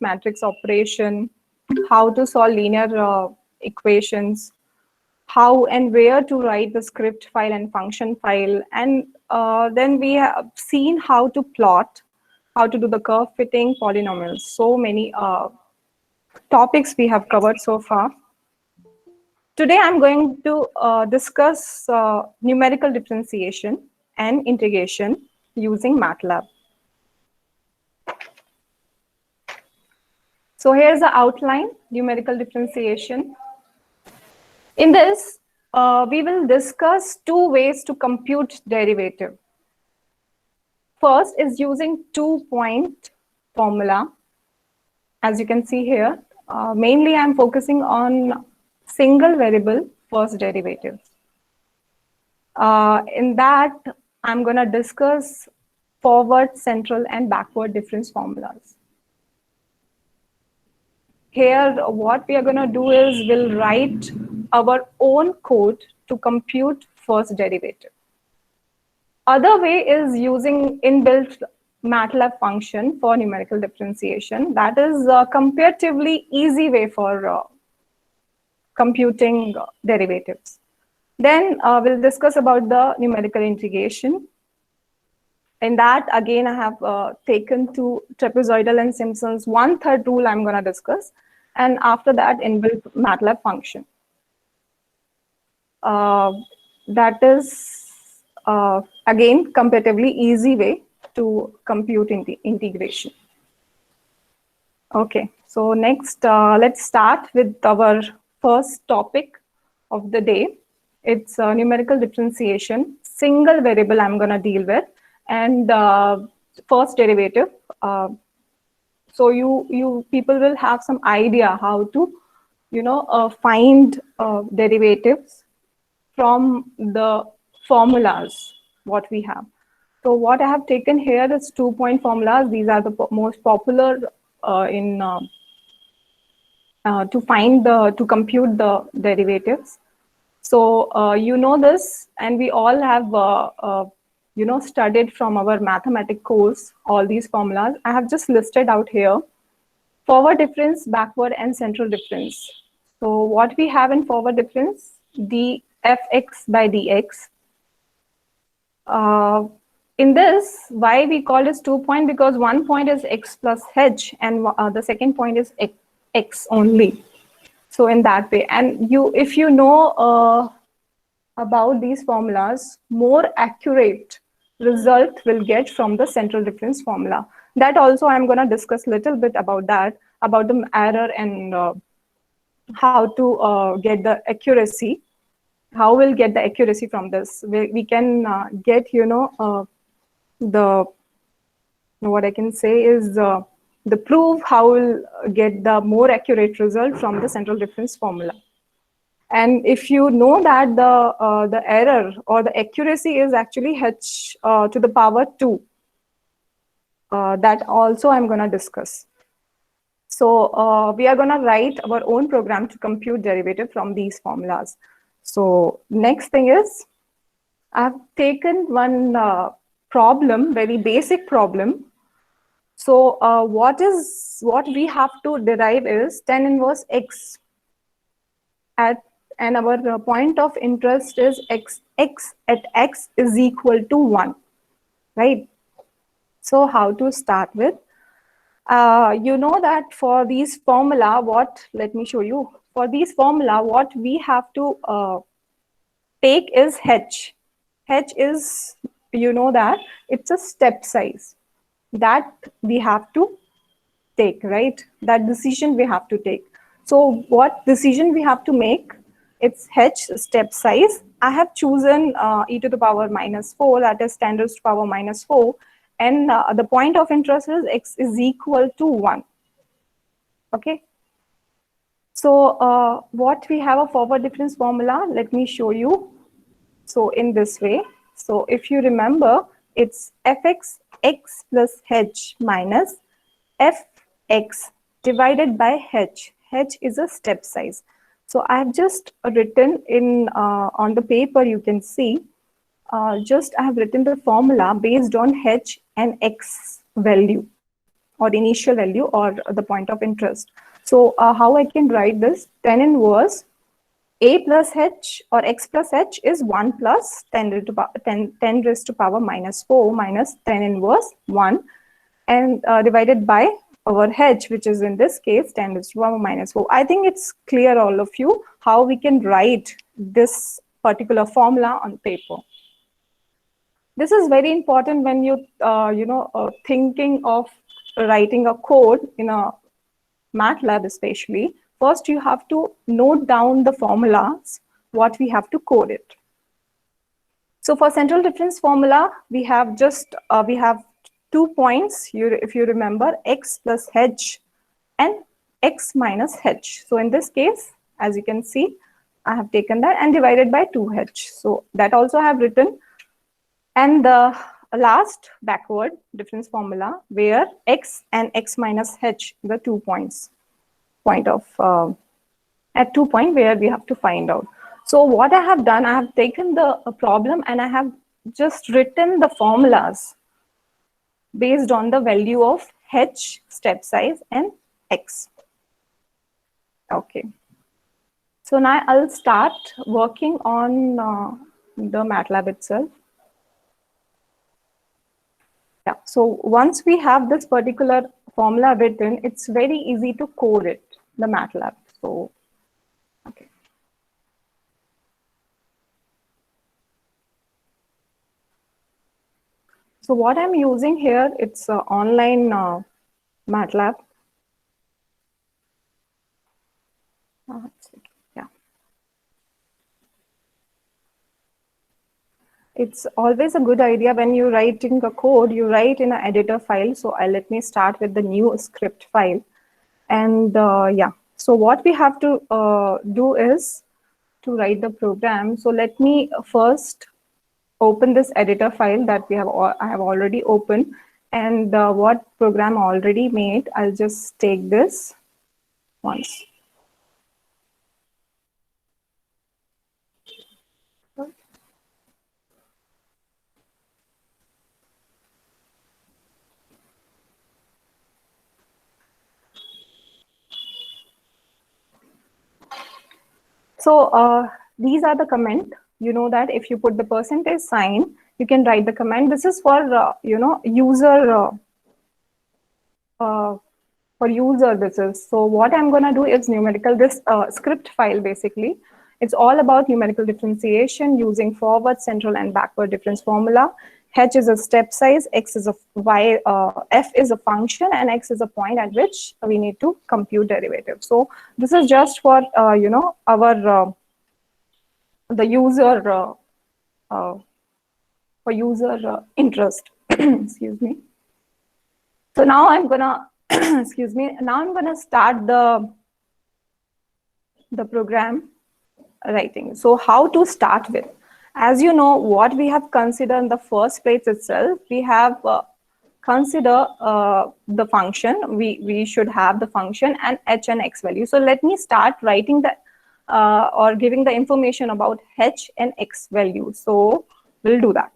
matrix operation, how to solve linear equations, how and where to write the script file and function file. And then we have seen how to plot, how to do the curve fitting, polynomials. So many topics we have covered so far. Today I'm going to discuss numerical differentiation and integration using MATLAB. So here's the outline, numerical differentiation. In this, we will discuss two ways to compute derivative. First is using two-point formula. As you can see here, mainly I'm focusing on single variable first derivative. In that, I'm going to discuss forward, central, and backward difference formulas. Here, what we are going to do is we'll write our own code to compute first derivative. Other way is using inbuilt MATLAB function for numerical differentiation. That is a comparatively easy way for computing derivatives. Then we'll discuss about the numerical integration. In that, again, I have taken two trapezoidal and Simpson's 1/3 rule I'm going to discuss. And after that, inbuilt MATLAB function. That is, again, comparatively easy way to compute integration. Okay, so next, let's start with our first topic of the day. It's numerical differentiation, single variable I'm going to deal with, and first derivative. So you people will have some idea how to, find derivatives from the formulas what we have. So what I have taken here is 2-point formulas. These are the most popular to compute the derivatives. So you know this, and we all have studied from our mathematics course all these formulas. I have just listed out here: forward difference, backward, and central difference. So what we have in forward difference, dfx by dx. In this, why we call this 2-point? Because one point is x plus h, and the second point is x only. So in that way, and if you know about these formulas, more accurate result will get from the central difference formula. That also I'm going to discuss a little bit about that, about the error and how to get the accuracy. How we'll get the accuracy from this? We can get, what I can say is the proof how we'll get the more accurate result from the central difference formula. And if you know that the error or the accuracy is actually h to the power 2, that also I'm going to discuss. So we are going to write our own program to compute derivative from these formulas. So next thing is, I've taken one problem, very basic problem. So what we have to derive is tan inverse x and our point of interest is x at x is equal to 1, right? So how to start with? You know that for these formula, let me show you. For these formula, what we have to take is h. H is, you know that, it's a step size that we have to take, right? That decision we have to take. So what decision we have to make? It's h step size. I have chosen e to the power -4, that is 10 raised to the power -4. And the point of interest is x is equal to 1. Okay. So what we have a forward difference formula, let me show you. So in this way, so if you remember, it's fx x plus h minus fx divided by h. H is a step size. So I have just written in on the paper, you can see, I have written the formula based on h and x value. or initial value or the point of interest. So how I can write this? Tan inverse a plus h or x plus h is 1 plus 10 raised to power minus 4 minus tan inverse 1 and divided by our h, which is in this case 10 raised to power minus 4. I think it's clear, all of you, how we can write this particular formula on paper. This is very important when you, thinking of writing a code in a MATLAB especially. First, you have to note down the formulas, what we have to code it. So for central difference formula, we have just, we have 2 points, if you remember, x plus h and x minus h. So in this case, as you can see, I have taken that and divided by 2h. So that also I have written. And the last backward difference formula where x and x minus h, the 2 points, at 2 point where we have to find out. So what I have done, I have taken the problem and I have just written the formulas based on the value of h, step size, and x. Okay. So now I'll start working on the MATLAB itself. Yeah. So once we have this particular formula written, it's very easy to code it, the MATLAB. So, okay. So what I'm using here, it's online MATLAB. Yeah. It's always a good idea when you're writing a code, you write in an editor file. So let me start with the new script file. And yeah, so what we have to do is to write the program. So let me first open this editor file that I have already opened, and what program I already made. I'll just take this once. So these are the comment. You know that if you put the percentage sign, you can write the comment. This is for user. For user, this is. So what I'm going to do is numerical, this script file basically. It's all about numerical differentiation using forward, central, and backward difference formula. H is a step size, X is a Y, F is a function, and X is a point at which we need to compute derivative. So this is just for, our, the user, for user interest, excuse me. So now I'm gonna, excuse me, now I'm gonna start the program writing. So how to start with? As you know, what we have considered in the first place itself, we have consider the function. We should have the function and h and x value. So let me start writing the or giving the information about h and x value. So we'll do that.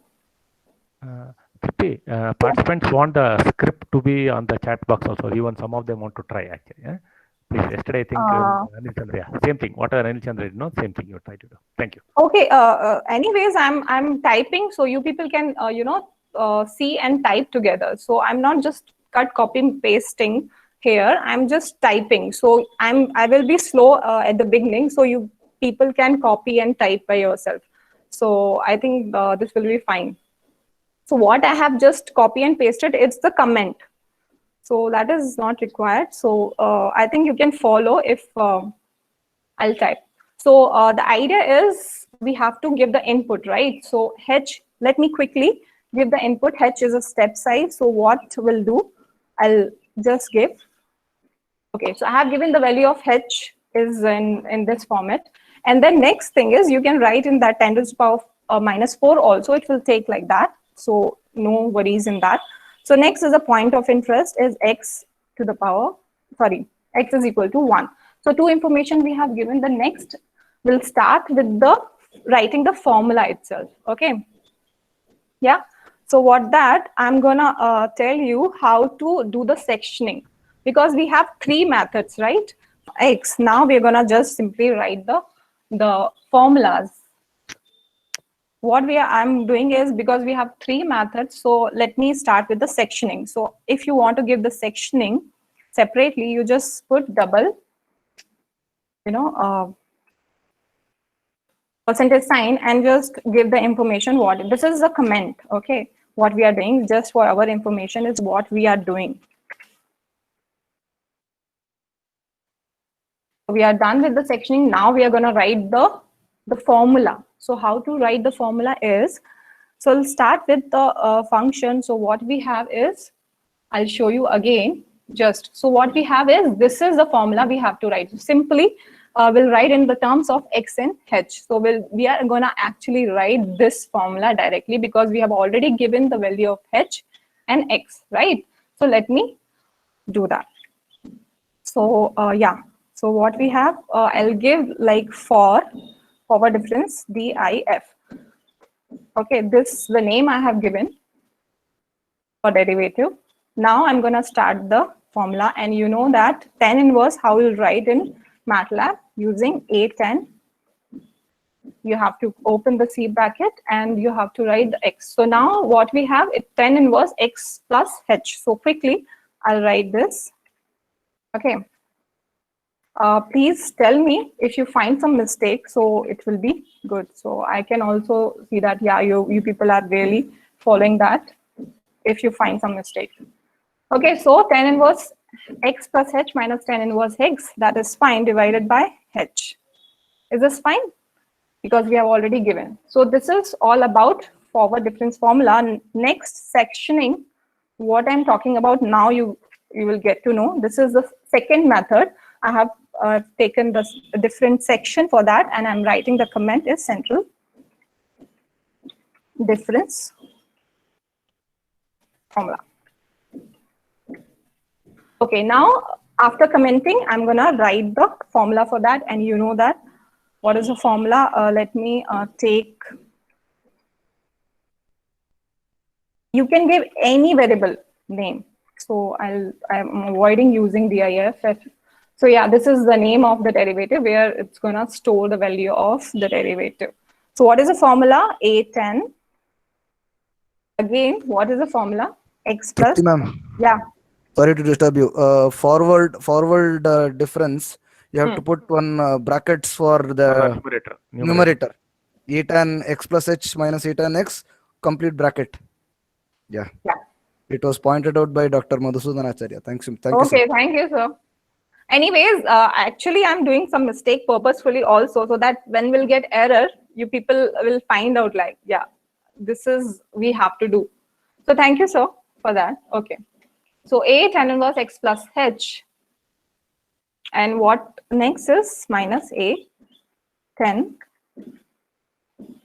Participants want the script to be on the chat box also. Even some of them want to try actually. Yeah? Please, yesterday I think Anil Chandra, same thing. Whatever Anil Chandra did, no, same thing you try to do. Thank you. Okay. Anyways, I'm typing, so you people can see and type together. So I'm not just copy pasting here. I'm just typing. So I will be slow at the beginning, so you people can copy and type by yourself. So I think this will be fine. So what I have just copy and pasted, it's the comment. So that is not required. So I think you can follow if I'll type. So the idea is we have to give the input, right? So h, let me quickly give the input. H is a step size. So what we'll do, I'll just give. Okay, so I have given the value of h is in this format. And then next thing is you can write in that 10 to the power minus 4 also. It will take like that. So no worries in that. So next is a point of interest is x to the power, sorry, x is equal to 1. So two information we have given. The next will start with the writing the formula itself. Okay. Yeah. So what that, I'm gonna tell you how to do the sectioning, because we have three methods, right? X. Now we're gonna just simply write the formulas. What I'm doing is, because we have three methods, so let me start with the sectioning. So if you want to give the sectioning separately, you just put double, percentage sign, and just give the information what this is, the comment. Okay, what we are doing just for our information is what we are doing. We are done with the sectioning. Now we are going to write the formula. So how to write the formula is, so we'll start with the function. So what we have is, I'll show you again. Just so what we have is, this is the formula we have to write. Simply we'll write in the terms of x and h. So we are going to actually write this formula directly, because we have already given the value of h and x, right? So let me do that. So yeah, so what we have, I'll give like forward difference DIF. Okay, this the name I have given for derivative. Now I'm going to start the formula, and you know that tan inverse, how we'll write in MATLAB using A10. You have to open the C bracket and you have to write the x. So now what we have is tan inverse x plus h. So quickly I'll write this. Okay. Please tell me if you find some mistake, so it will be good. So I can also see that, yeah, you people are really following that. If you find some mistake. Okay, so tan inverse x plus h minus tan inverse x, that is fine, divided by h. Is this fine? Because we have already given. So this is all about forward difference formula. Next sectioning, what I'm talking about now, you will get to know. This is the second method. I have taken the different section for that, and I'm writing the comment is central difference formula. Okay, now after commenting, I'm gonna write the formula for that, and you know that. What is the formula? Let me take. You can give any variable name. So I'm avoiding using DIF. So yeah, this is the name of the derivative where it's gonna store the value of the derivative. So what is the formula? A10. Again, what is the formula? X plus. Ma'am. Yeah. Sorry to disturb you. Forward difference. You have to put one brackets for the numerator. E tan x plus h minus e tan x, complete bracket. Yeah. It was pointed out by Dr. Madhusudan Acharya. Thank you. Okay, thank you, sir. Anyways, actually, I'm doing some mistake purposefully also, so that when we'll get error, you people will find out like, yeah, this is we have to do. So thank you, sir, for that. Okay. So A tan inverse x plus h. And what next is minus A tan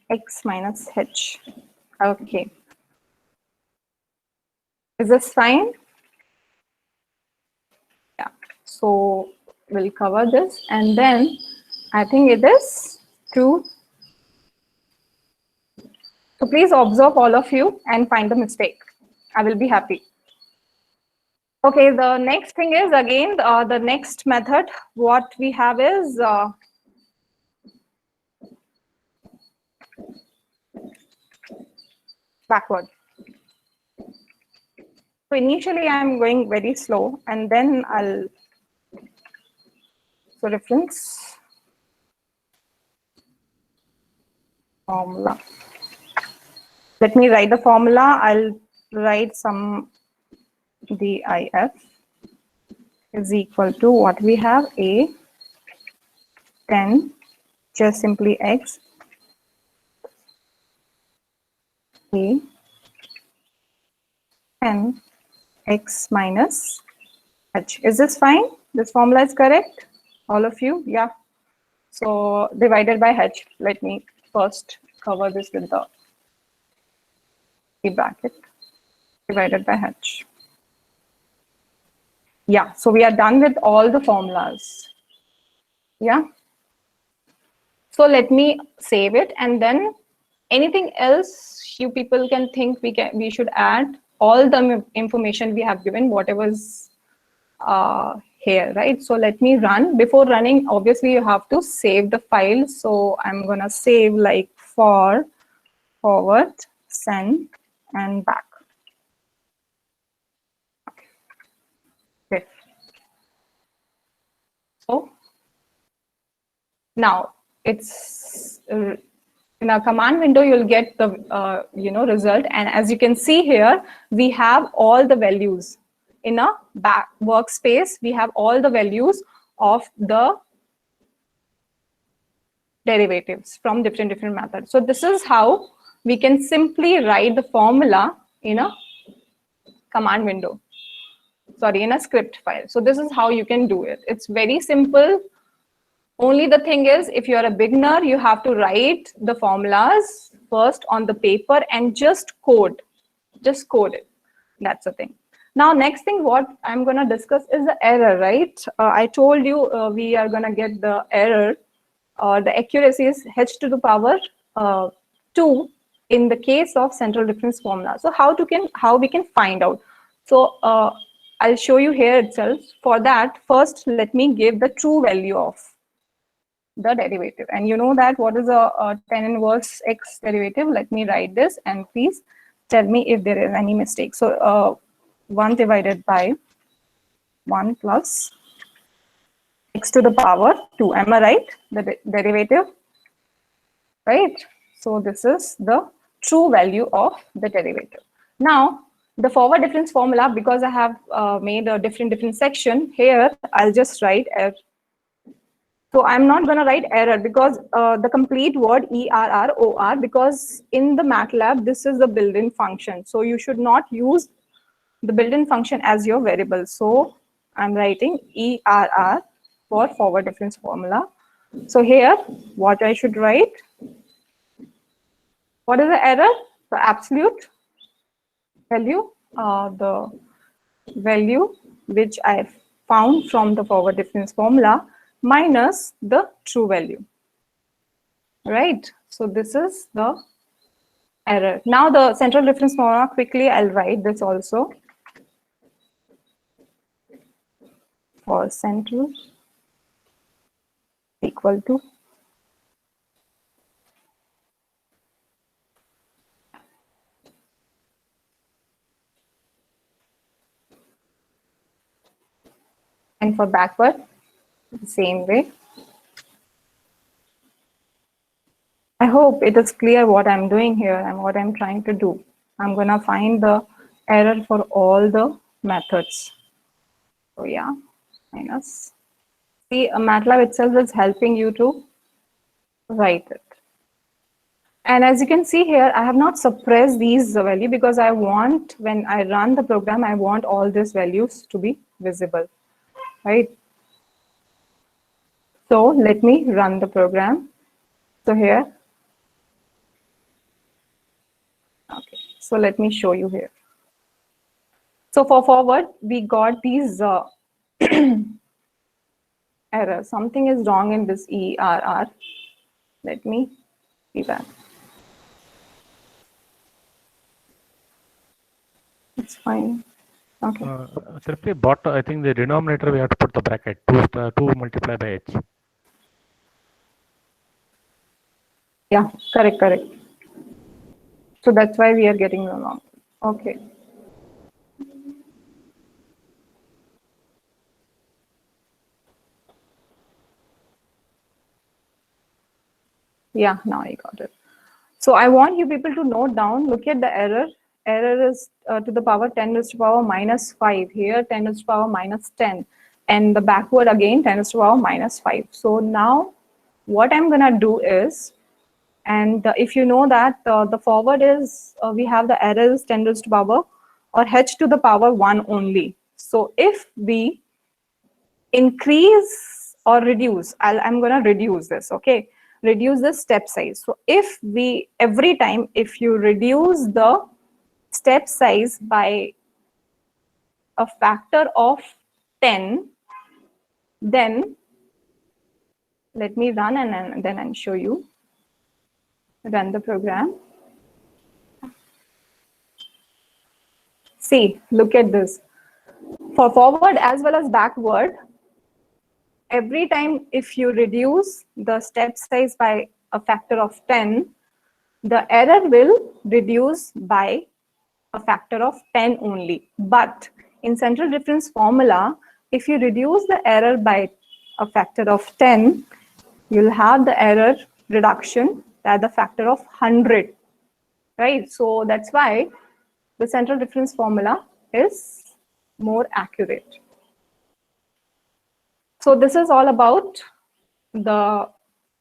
x minus h. Okay. Is this fine? Yeah. So we'll cover this, and then I think it is 2. So please observe all of you and find the mistake. I will be happy. Okay, the next thing is again the next method. What we have is backward. So initially I'm going very slow, and then so reference formula. Let me write the formula. I'll write some DIF is equal to what we have, A 10, just simply x, A 10 x minus h. Is this fine? This formula is correct? All of you? Yeah. So divided by h. Let me first cover this with the bracket. Divided by h. Yeah, so we are done with all the formulas. Yeah. So let me save it, and then Anything else you people can think we should add? All the information we have given, whatever's here, right? So let me run. Before running, obviously you have to save the file. So I'm gonna save like for, forward, send, and back. Okay. So now it's in a command window, you'll get the result, and as you can see here, we have all the values in a back workspace. We have all the values of the derivatives from different methods. So this is how we can simply write the formula in a command window, sorry, in a script file. So this is how you can do it. It's very simple. Only the thing is, if you're a beginner, you have to write the formulas first on the paper and just code it. That's the thing. Now, next thing what I'm going to discuss is the error, right? I told you we are going to get the error. The accuracy is h to the power 2 in the case of central difference formula. So how we can find out? So I'll show you here itself. For that, first let me give the true value of the derivative, and you know that what is a tan inverse x derivative. Let me write this, and please tell me if there is any mistake. So 1 divided by 1 plus x to the power 2. Am I right? The derivative, right? So this is the true value of the derivative. Now the forward difference formula, because I have made a different section here, I'll just write f. So I'm not going to write error because the complete word ERROR, because in the MATLAB, this is the built-in function. So you should not use the built-in function as your variable. So I'm writing ERR for forward difference formula. So here, what I should write? What is the error? The absolute value, the value which I found from the forward difference formula, minus the true value, right? So this is the error. Now the central difference formula, quickly I'll write this also. For central equal to and for backward, the same way. I hope it is clear what I'm doing here and what I'm trying to do. I'm going to find the error for all the methods. So yeah, minus. See, MATLAB itself is helping you to write it. And as you can see here, I have not suppressed these values because I want, when I run the program, I want all these values to be visible, right? So let me run the program. So here, okay, so let me show you here. So for forward, we got these errors. Something is wrong in this ERR. Let me see that. It's fine. Okay. Simply I think the denominator we have to put the bracket 2 multiplied by h. Yeah, correct. So that's why we are getting the wrong. Okay. Yeah, now I got it. So I want you people to note down, look at the error. Error is to the power 10 raised to the power minus 5. Here 10 raised to the power minus 10. And the backward again 10 raised to the power minus 5. So now what I'm going to do is, and if you know that the forward is, we have the error is 10 raised to the power or h to the power 1 only. So if we increase or reduce, I'm going to reduce this, okay? Reduce the step size. So if we, every time, if you reduce the step size by a factor of 10, then let me run and then I'll show you. run the program. See, look at this. For forward as well as backward, every time if you reduce the step size by a factor of 10, the error will reduce by a factor of 10 only. But in central difference formula, if you reduce the error by a factor of 10, you'll have the error reduction at the factor of 100, right? So that's why the central difference formula is more accurate. So this is all about the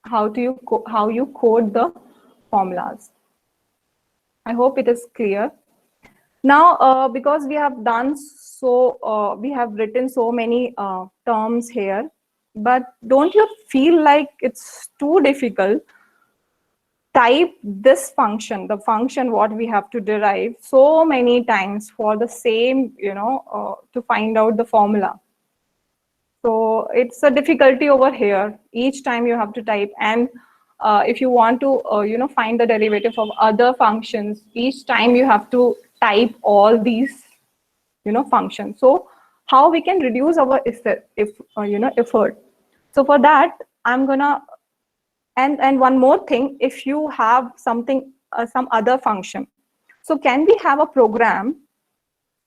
how you code the formulas. I hope it is clear. Now, because we have done so, we have written so many terms here, but don't you feel like it's too difficult? Type this function, the function what we have to derive so many times for the same, to find out the formula. So it's a difficulty over here. Each time you have to type, and if you want to, find the derivative of other functions, each time you have to type all these, functions. So how we can reduce our effort? So for that, I'm gonna, and one more thing, if you have something, some other function, so can we have a program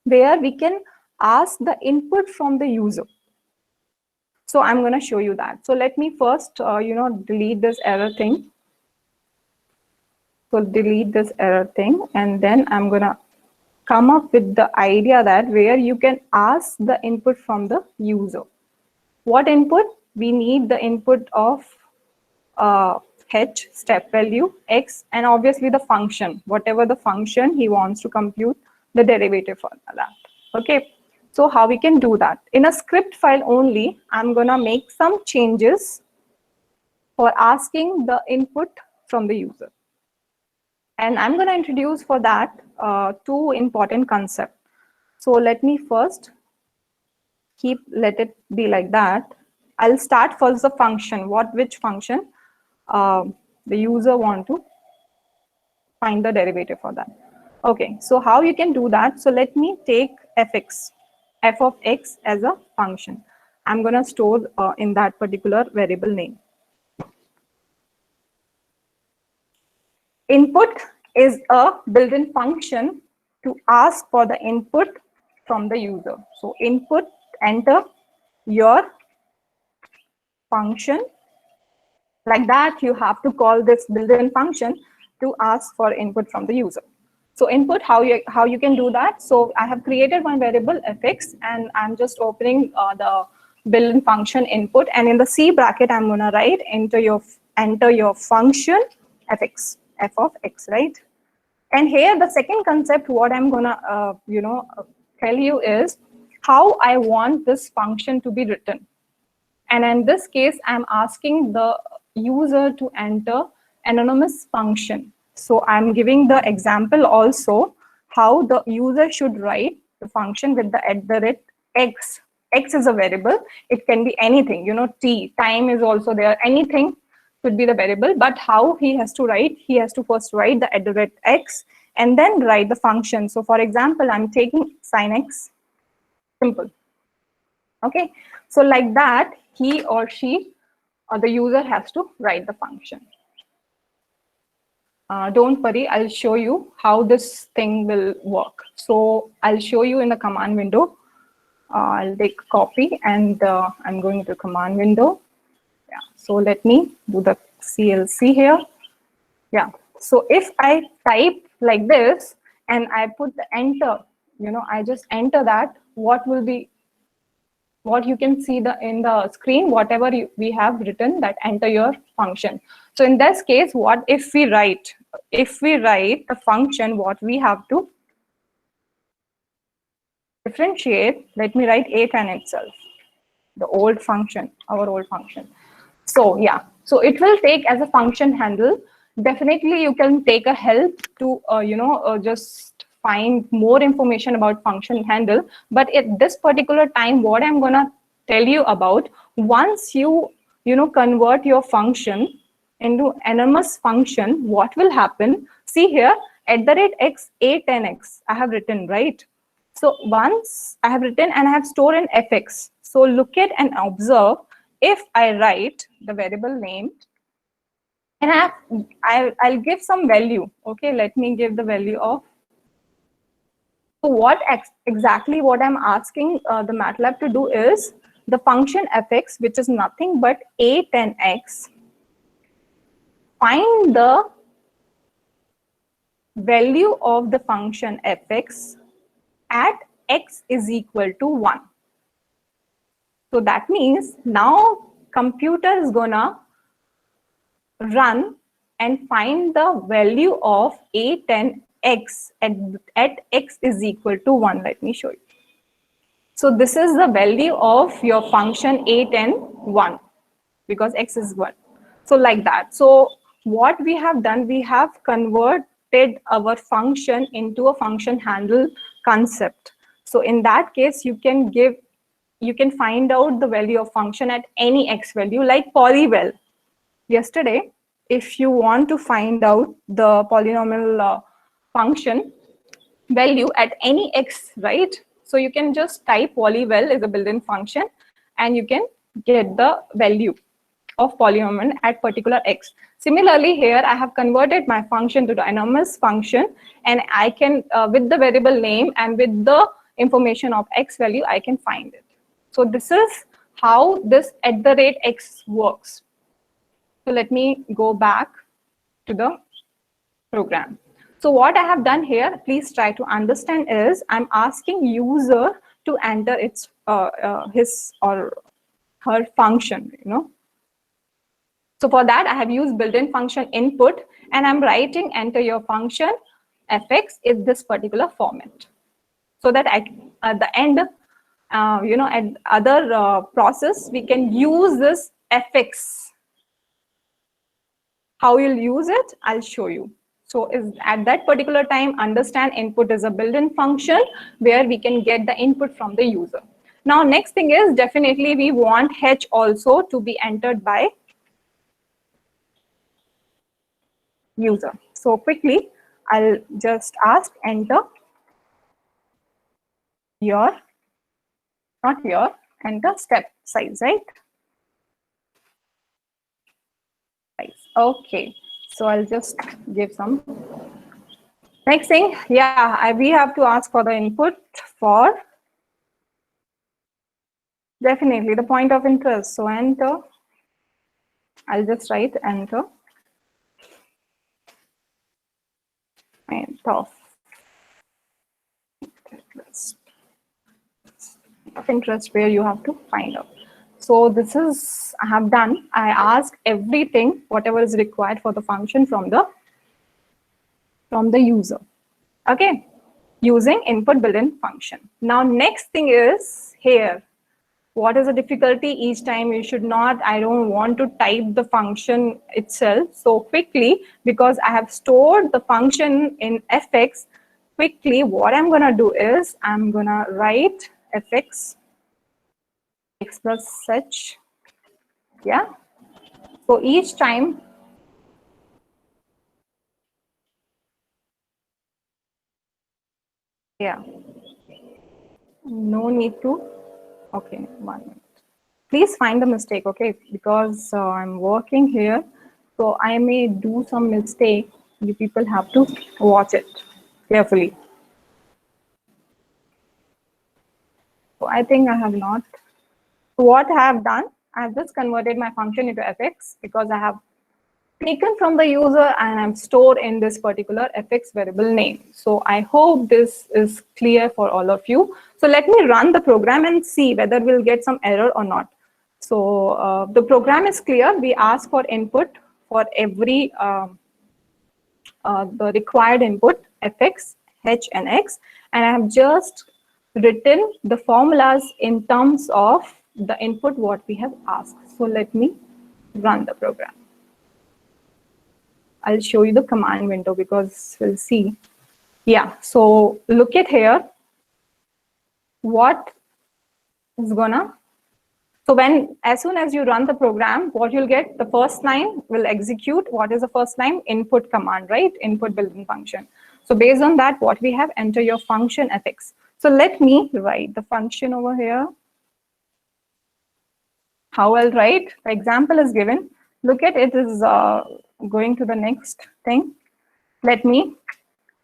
where we can ask the input from the user? So I'm going to show you that. So let me first, delete this error thing. So delete this error thing, and then I'm going to come up with the idea that where you can ask the input from the user. What input? We need the input of h, step value, x, and obviously the function, whatever the function he wants to compute the derivative for that. Okay. So how we can do that? In a script file only, I'm gonna make some changes for asking the input from the user. And I'm gonna introduce for that two important concepts. So let me first let it be like that. I'll start first the function, which function the user want to find the derivative for that. Okay, so how you can do that? So let me take fx. F of x as a function. I'm going to store in that particular variable name. Input is a built-in function to ask for the input from the user. So input, enter your function. Like that, you have to call this built-in function to ask for input from the user. So input, how you can do that? So I have created one variable fx, and I'm just opening the built-in function input, and in the C bracket I'm gonna write enter your function fx, f of x, right? And here the second concept what I'm gonna tell you is how I want this function to be written. And in this case, I'm asking the user to enter anonymous function. So I'm giving the example also how the user should write the function with the @x. X is a variable. It can be anything, t, time is also there. Anything could be the variable, but how he has to write, he has to first write the @x and then write the function. So for example, I'm taking sin x, simple. Okay, so like that, he or she or the user has to write the function. Don't worry, I'll show you how this thing will work. So I'll show you in the command window. I'll take copy and I'm going to command window. Yeah. So let me do the CLC here. Yeah. So if I type like this and I put the enter, I just enter that, what you can see in the screen, whatever we have written, that enter your function. So in this case, what if we write the function, what we have to differentiate, let me write a10 itself, the old function, our old function. So yeah, so it will take as a function handle. Definitely you can take a help to just find more information about function handle, but at this particular time, what I'm gonna tell you about, once you convert your function into anonymous function, what will happen? See here, @x a10x, I have written, right? So once I have written and I have stored in fx. So look at and observe, if I write the variable name and I'll give some value. Okay, let me give the value of. So what exactly what I'm asking the MATLAB to do is the function fx, which is nothing but a10x, find the value of the function fx at x is equal to 1. So that means now computer is gonna run and find the value of a10x at x is equal to 1. Let me show you. So this is the value of your function a10 because x is 1. So like that. So what we have done, we have converted our function into a function handle concept. So in that case, you can find out the value of function at any x value, like polyval. Yesterday, if you want to find out the polynomial function value at any x, right? So you can just type polyval as a built-in function and you can get the value of polynomial at particular x. Similarly, here I have converted my function to the anonymous function, and I can, with the variable name and with the information of x value, I can find it. So this is how this @x works. So let me go back to the program. So what I have done here, please try to understand, is I'm asking user to enter its his or her function, you know. So for that, I have used built-in function input, and I'm writing enter your function fx in this particular format, so that at the end, you know, at other process, we can use this fx. How you'll use it, I'll show you. So at that particular time, understand input is a built-in function where we can get the input from the user. Now, next thing is definitely we want h also to be entered by user. So quickly, I'll just ask enter your, not your, enter step size, right? Okay, so I'll just give some. Next thing, yeah, we have to ask for the input for definitely the point of interest. So enter, I'll just write enter point of interest where you have to find out. So this is, I have done, I ask everything, whatever is required for the function from the user. Okay, using input built-in function. Now next thing is here. What is the difficulty? Each time you should not, I don't want to type the function itself so quickly because I have stored the function in fx. Quickly, what I'm gonna do is I'm gonna write fx x plus h. Yeah. So each time yeah. No need to. Okay, 1 minute. Please find the mistake, okay? Because I'm working here, so I may do some mistake. You people have to watch it carefully. So I think I have not. So what I have done, I have just converted my function into fx because I have taken from the user and I'm stored in this particular fx variable name. So I hope this is clear for all of you. So let me run the program and see whether we'll get some error or not. So the program is clear. We ask for input for every the required input fx, h, and x, and I have just written the formulas in terms of the input what we have asked. So let me run the program. I'll show you the command window because we'll see. Yeah, so look at here. What is gonna, So as soon as you run the program, what you'll get, the first line will execute. What is the first line? Input command, right? Input built-in function. So based on that, what we have, enter your function fx. So let me write the function over here. How I'll write? The example is given. Look at it is going to the next thing. Let me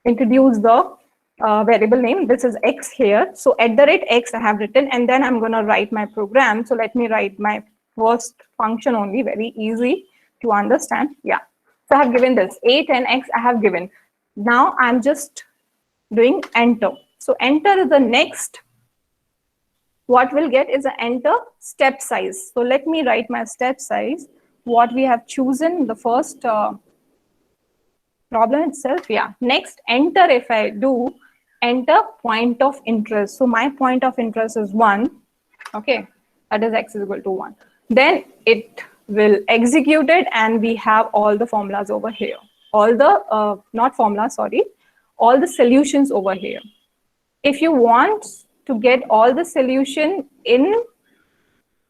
introduce the variable name. This is x here. So @x I have written, and then I'm going to write my program. So let me write my first function only, very easy to understand. Yeah. So I have given this 8 and x I have given. Now I'm just doing enter. So enter is the next. What we'll get is an enter step size. So let me write my step size. What we have chosen, the first problem itself. Yeah. Next, enter, if I do, enter point of interest. So my point of interest is 1. Okay. That is x is equal to 1. Then it will execute it, and we have all the formulas over here. All the, not formulas, sorry, all the solutions over here. If you want to get all the solution in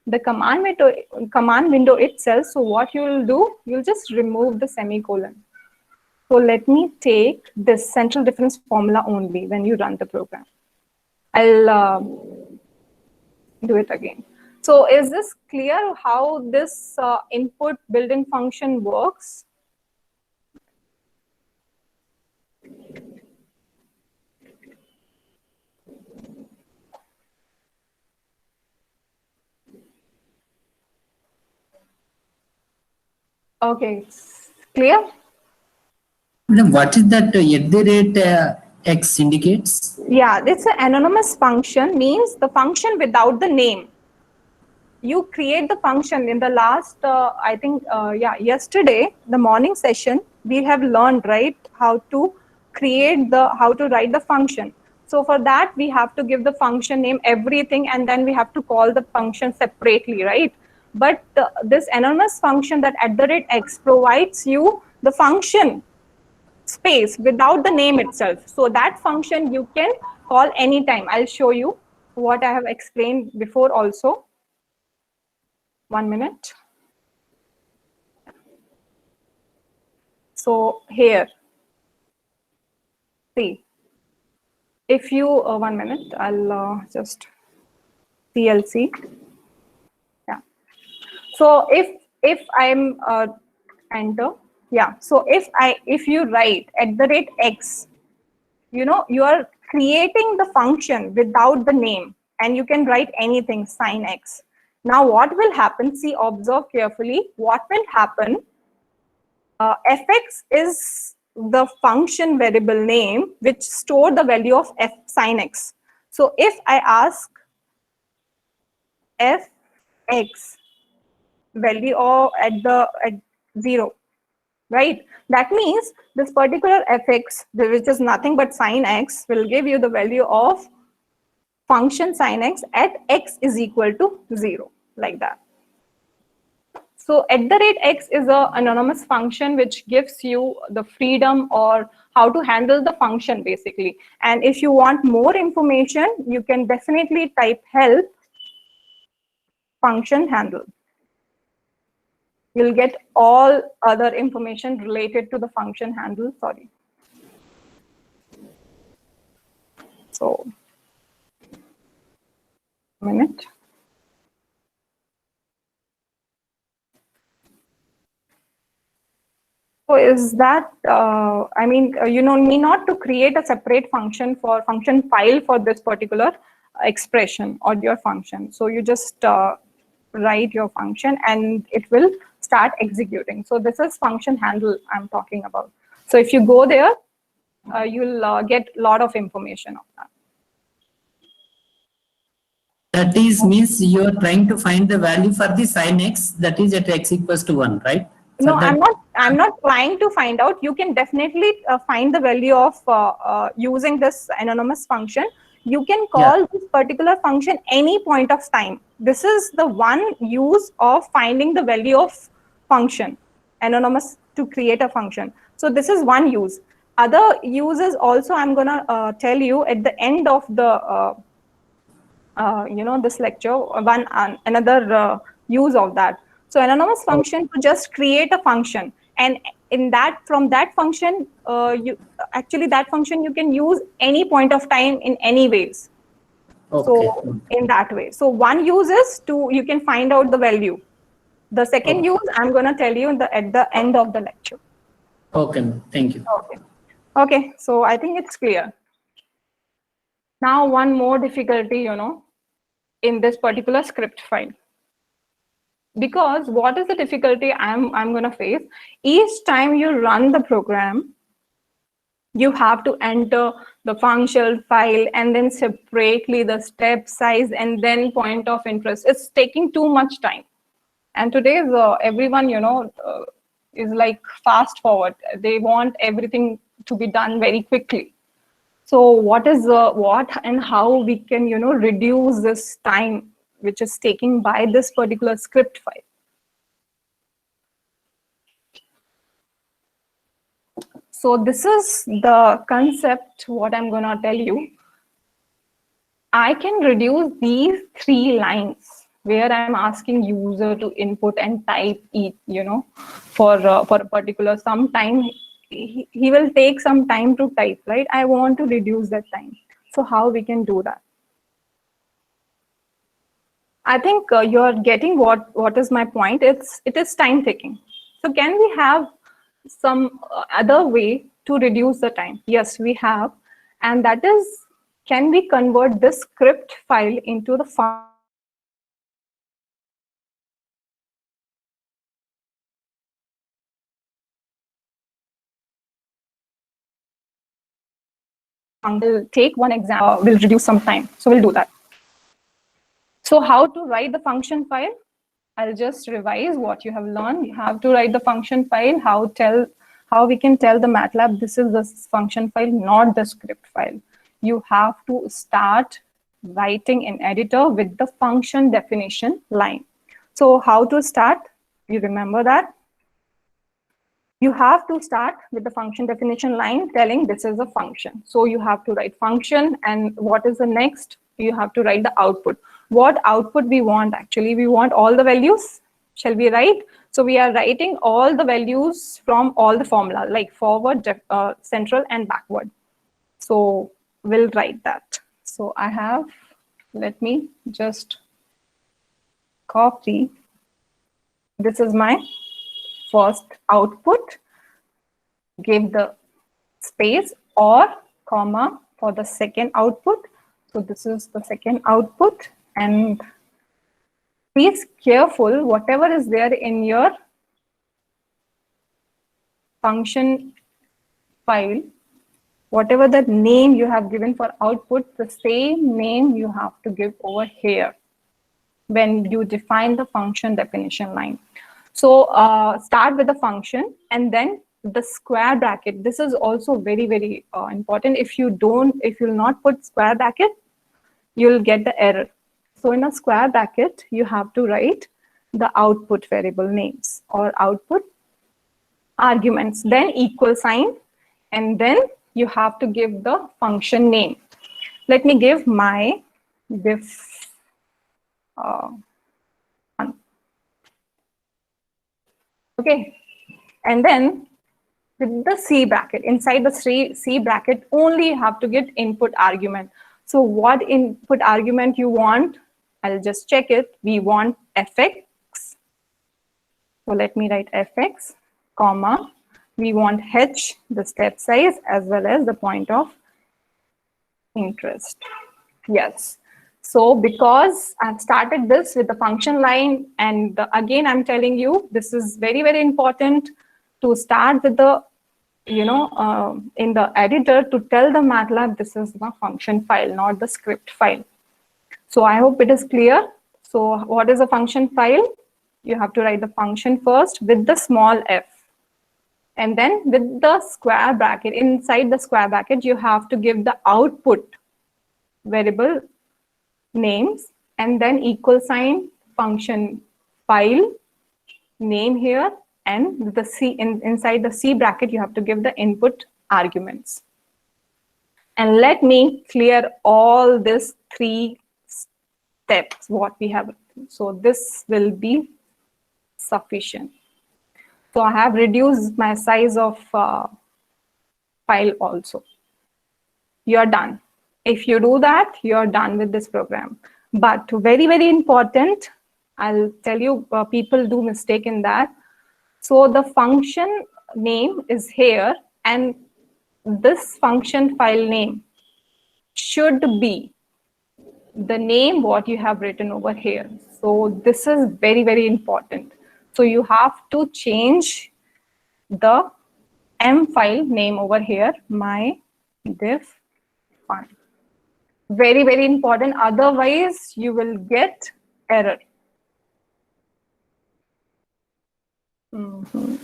the command window itself, so what you will do, you'll just remove the semicolon. So let me take this central difference formula only when you run the program. I'll do it again. So is this clear how this input built-in function works? Okay, clear? Then what is that x indicates? Yeah, it's an anonymous function, means the function without the name. You create the function in the last, I think, yesterday, the morning session, we have learned, right, how to write the function. So for that, we have to give the function name, everything, and then we have to call the function separately, right? But this anonymous function, that @x, provides you the function space without the name itself. So that function you can call anytime. I'll show you what I have explained before also. 1 minute. So here, see, if you, 1 minute, I'll just CLC. Yeah. So if I'm enter, yeah. So if you write @x, you know, you are creating the function without the name, and you can write anything, sin x. Now what will happen? See, observe carefully. What will happen? Fx is the function variable name which store the value of f sin x. So if I ask fx value at 0, right? That means this particular fx, which is nothing but sin x, will give you the value of function sin x at x is equal to 0, like that. So @x is an anonymous function which gives you the freedom or how to handle the function basically. And if you want more information, you can definitely type help function handle. You'll get all other information related to the function handle, sorry. So, a minute. So is that, I mean, you know, need not to create a separate function file for this particular expression or your function. So you just write your function and it will start executing. So this is function handle I'm talking about. So if you go there, you'll get a lot of information on that. That is, means you are trying to find the value for the sin x, that is at x equals to 1, right? No, I'm not trying to find out. You can definitely find the value of using this anonymous function. You can call this particular function any point of time. This is the one use of finding the value of function, anonymous, to create a function. So this is one use. Other uses also I'm gonna tell you at the end of the this lecture, another use of that. So anonymous function to just create a function, and from that function, that function you can use any point of time in any ways. Okay. So in that way. So one use is you can find out the value. The second use I'm going to tell you at the end of the lecture. Okay, thank you. Okay, so I think it's clear. Now one more difficulty, in this particular script file. Because what is the difficulty I'm going to face? Each time you run the program, you have to enter the function file and then separately the step size and then point of interest. It's taking too much time. And today's everyone, is like fast forward. They want everything to be done very quickly. So what and how we can, reduce this time which is taken by this particular script file. So this is the concept, what I'm going to tell you. I can reduce these 3 lines where I'm asking user to input and type it, for a particular some time. He will take some time to type, right? I want to reduce that time. So how we can do that? I think you're getting what is my point. It is time taking. So can we have some other way to reduce the time? Yes, we have. And that is, can we convert this script file into the We'll take one example, we'll reduce some time. So we'll do that. So how to write the function file? I'll just revise what you have learned. You have to write the function file, how we can tell the MATLAB this is the function file, not the script file. You have to start writing in editor with the function definition line. So how to start? You remember that? You have to start with the function definition line telling this is a function. So you have to write function, and what is the next? You have to write the output. What output we want? Actually, we want all the values. Shall we write? So we are writing all the values from all the formula, like forward, central, and backward. So we'll write that. So I have, let me just copy. This is my first output. Give the space or comma for the second output. So this is the second output, and please careful, whatever is there in your function file, whatever the name you have given for output, the same name you have to give over here when you define the function definition line. So start with the function and then the square bracket. This is also very, very important. If you'll not put square bracket, you'll get the error. So in a square bracket, you have to write the output variable names or output arguments, then equal sign, and then you have to give the function name. Let me give my diff okay, and then with the C bracket, inside the C bracket, only you have to get input argument. So what input argument you want? I'll just check it. We want fx. So let me write fx, comma. We want h, the step size, as well as the point of interest. Yes. So because I've started this with the function line, and again, I'm telling you, this is very, very important to start with the, in the editor to tell the MATLAB this is the function file, not the script file. So I hope it is clear. So what is a function file? You have to write the function first with the small f. And then with the square bracket, inside the square bracket, you have to give the output variable names and then equal sign function file name here, and the C inside the C bracket, you have to give the input arguments. And let me clear all these 3 steps what we have written. So this will be sufficient. So I have reduced my size of file also. You're done. If you do that, you're done with this program. But very, very important, I'll tell you, people do mistake in that. So the function name is here, and this function file name should be the name what you have written over here. So this is very, very important. So you have to change the M file name over here, my diff fun. Very, very important. Otherwise, you will get error.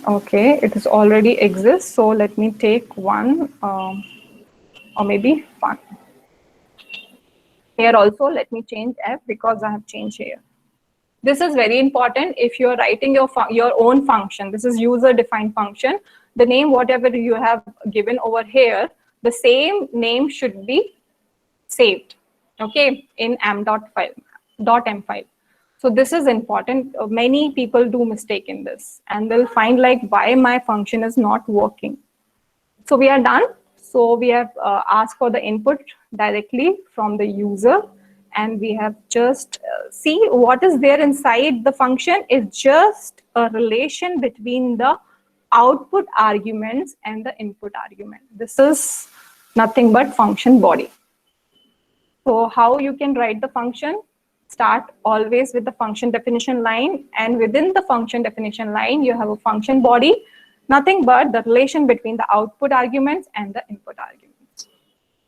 Okay, it is already exists. So let me take one or maybe fun. Here also, let me change F because I have changed here. This is very important. If you're writing your own function, this is user defined function. The name, whatever you have given over here, the same name should be saved, okay, in m.m file. So this is important. Many people do mistake in this, and they'll find like why my function is not working. So we are done. So we have asked for the input directly from the user, and we have just see what is there inside the function is just a relation between the output arguments and the input argument. This is nothing but function body. So how you can write the function? Start always with the function definition line, and within the function definition line, you have a function body, nothing but the relation between the output arguments and the input arguments.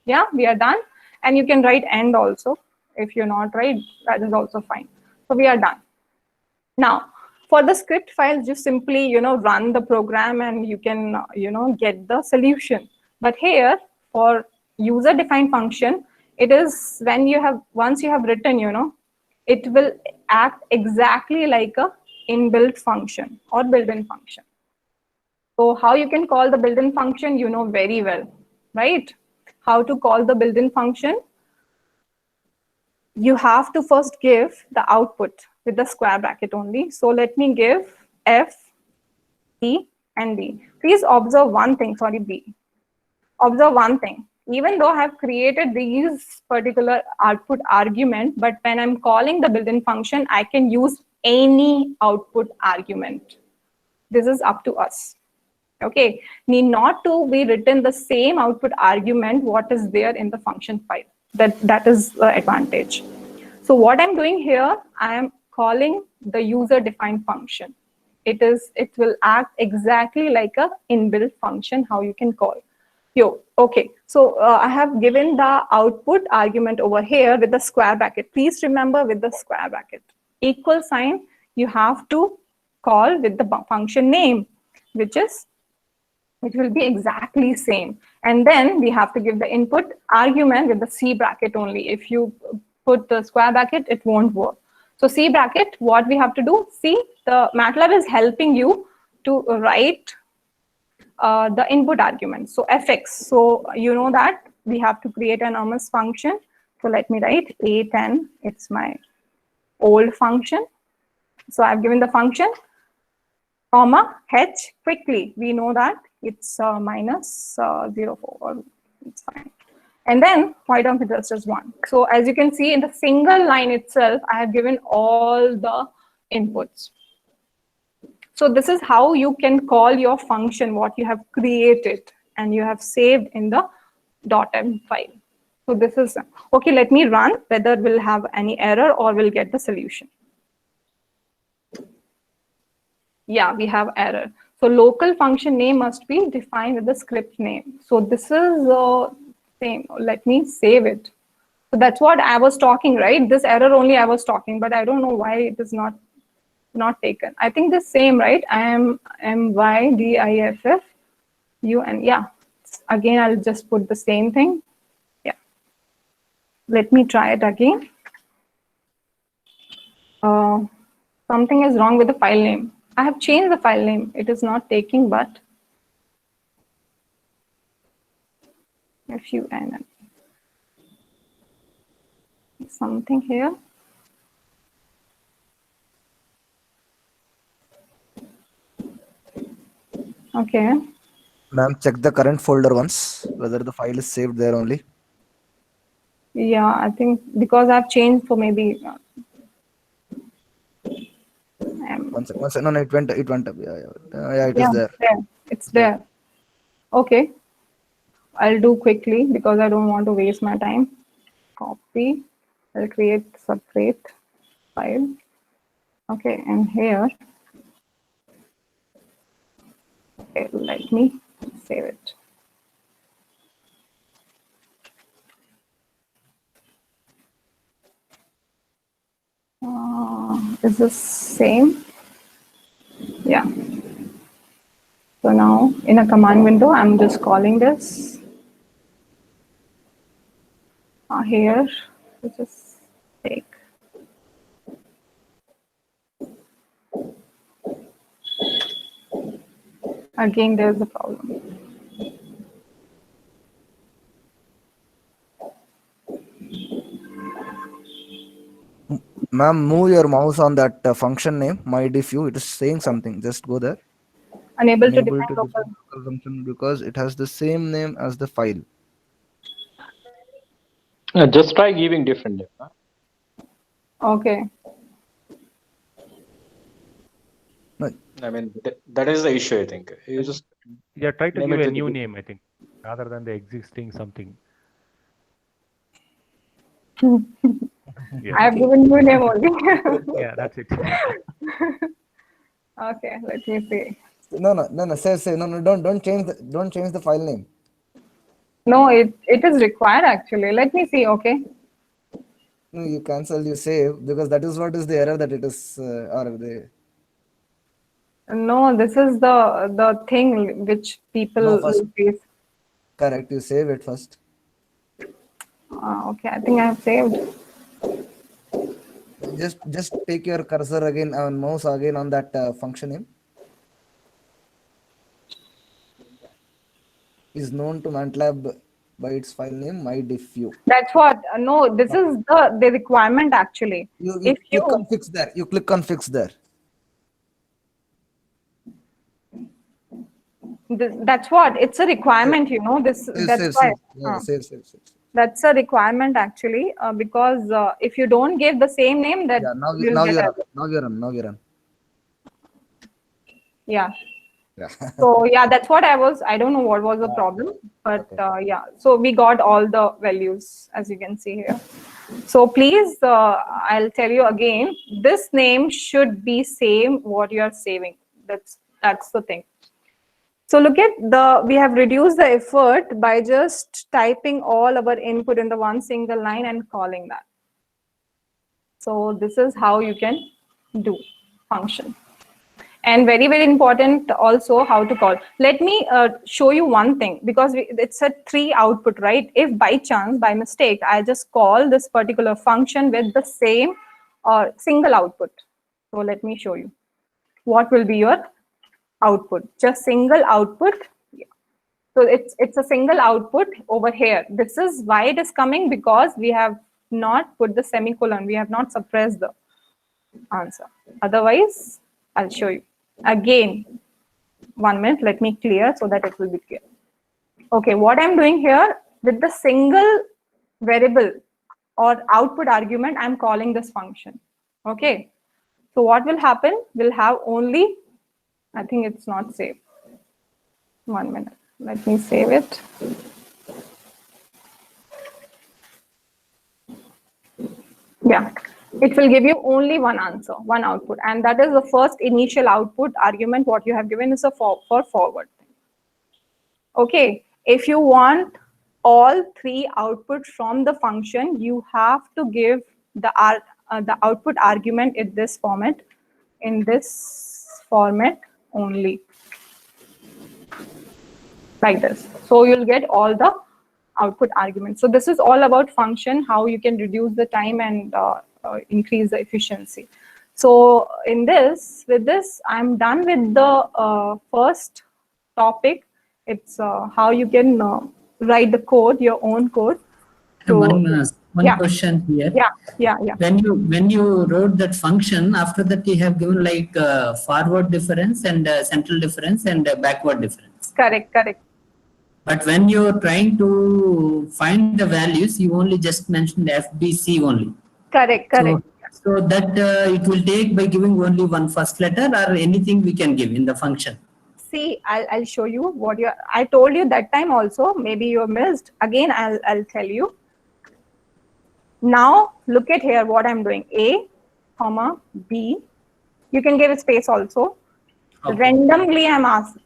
Yeah, we are done. And you can write end also. If you're not right, that is also fine. So we are done. Now, for the script file, just simply, run the program and you can, get the solution. But here, for user-defined function, it is when once you have written, it will act exactly like a inbuilt function or built-in function. So how you can call the built-in function, you know very well, right? How to call the built-in function? You have to first give the output with the square bracket only. So let me give F, E, and B. Please observe one thing, sorry, B. Observe one thing. Even though I have created these particular output argument, but when I'm calling the built-in function, I can use any output argument. This is up to us. Okay, need not to be written the same output argument what is there in the function file. That is the advantage. So what I'm doing here, I am calling the user-defined function. It will act exactly like a inbuilt function, how you can call. Okay, so I have given the output argument over here with the square bracket. Please remember with the square bracket. Equal sign, you have to call with the function name, which will be exactly same. And then we have to give the input argument with the C bracket only. If you put the square bracket, it won't work. So C bracket, what we have to do, see, the MATLAB is helping you to write the input argument. So fx, so you know that we have to create an enormous function. So let me write a10, it's my old function. So I've given the function, comma, h, quickly, we know that it's minus 0.4, it's fine. And then y term filters is 1. So as you can see in the single line itself, I have given all the inputs. So this is how you can call your function, what you have created and you have saved in the .m file. So this is, okay, let me run whether we'll have any error or we'll get the solution. Yeah, we have error. So local function name must be defined with the script name. So this is same. Let me save it. So that's what I was talking, right? This error only I was talking, but I don't know why it is not taken. I think the same, right? MYDIFF UN. Yeah. Again, I'll just put the same thing. Yeah. Let me try it again. Something is wrong with the file name. I have changed the file name. It is not taking, but FUN. Something here. Okay. Ma'am, check the current folder once, whether the file is saved there only. Yeah, I think because I've changed for maybe. One second. No, it went up. Yeah, it is Yeah, there. there. It's There. there. Okay. I'll do quickly because I don't want to waste my time. Copy. I'll create separate file. Okay, and here. Okay, let me save it. Is this same? Yeah. So now in a command window, I'm just calling this here. Just take. Again, there's a problem. Ma'am, move your mouse on that function name, myDiff. It is saying something. Just go there. Unable to Enable define to local. define local function because it has the same name as the file. Just try giving different name. Huh? Okay. No, I mean, that is the issue, I think. You just Yeah, try to name give it a with new the- name, I think, rather than the existing something. Yeah. I have given you a name only. Yeah, that's it. Okay, let me see. no. Say. No. Don't change the file name. No, it is required actually. Let me see. Okay. No, you cancel, you save, because that is what is the error that it is, or the. No, this is the thing which people No, first, will face. correct. You save it first. Okay, I think I have saved. Just take your cursor again and mouse again on that function name. Is known to MATLAB by its file name myDiff. That's what. No, this is the requirement actually. You If click you on fix there. You click on fix there. that's what it's a requirement. You know this. That's Save. why. Yeah, save. That's a requirement actually because if you don't give the same name, that Yeah, you'll get error. now you're on. Yeah. Yeah. So yeah, that's what I don't know what was the problem, but Okay. yeah, so we got all the values as you can see here. So please, I'll tell you again, this name should be same what you are saving. That's the thing. So look at we have reduced the effort by just typing all our input in the one single line and calling that. So this is how you can do function. And very, very important also how to call. Let me show you one thing because it's a 3 output, right? If by chance, by mistake, I just call this particular function with the same single output. So let me show you. What will be your output? Just single output. Yeah. So it's a single output over here. This is why it is coming because we have not put the semicolon. We have not suppressed the answer. Otherwise, I'll show you. Again, 1 minute, let me clear so that it will be clear. Okay, what I'm doing here with the single variable or output argument, I'm calling this function. Okay, so what will happen? We'll have only, I think it's not saved. 1 minute, let me save it. Yeah. It will give you only one answer, one output. And that is the first initial output argument. What you have given is for forward. Okay. If you want all 3 outputs from the function, you have to give the output argument in this format only. Like this. So you'll get all the output arguments. So this is all about function, how you can reduce the time and increase the efficiency. So with this, I'm done with the first topic. It's how you can write the code, your own code. One one Yeah. question here. Yeah. When you wrote that function, after that you have given like forward difference and central difference and backward difference. Correct. But when you're trying to find the values, you only just mentioned FBC only. Correct. So that it will take by giving only one first letter or anything we can give in the function. See, I'll show you what I told you that time also. Maybe you missed. Again, I'll tell you. Now look at here what I'm doing. A, comma, B. You can give a space also. Okay. Randomly I'm asked,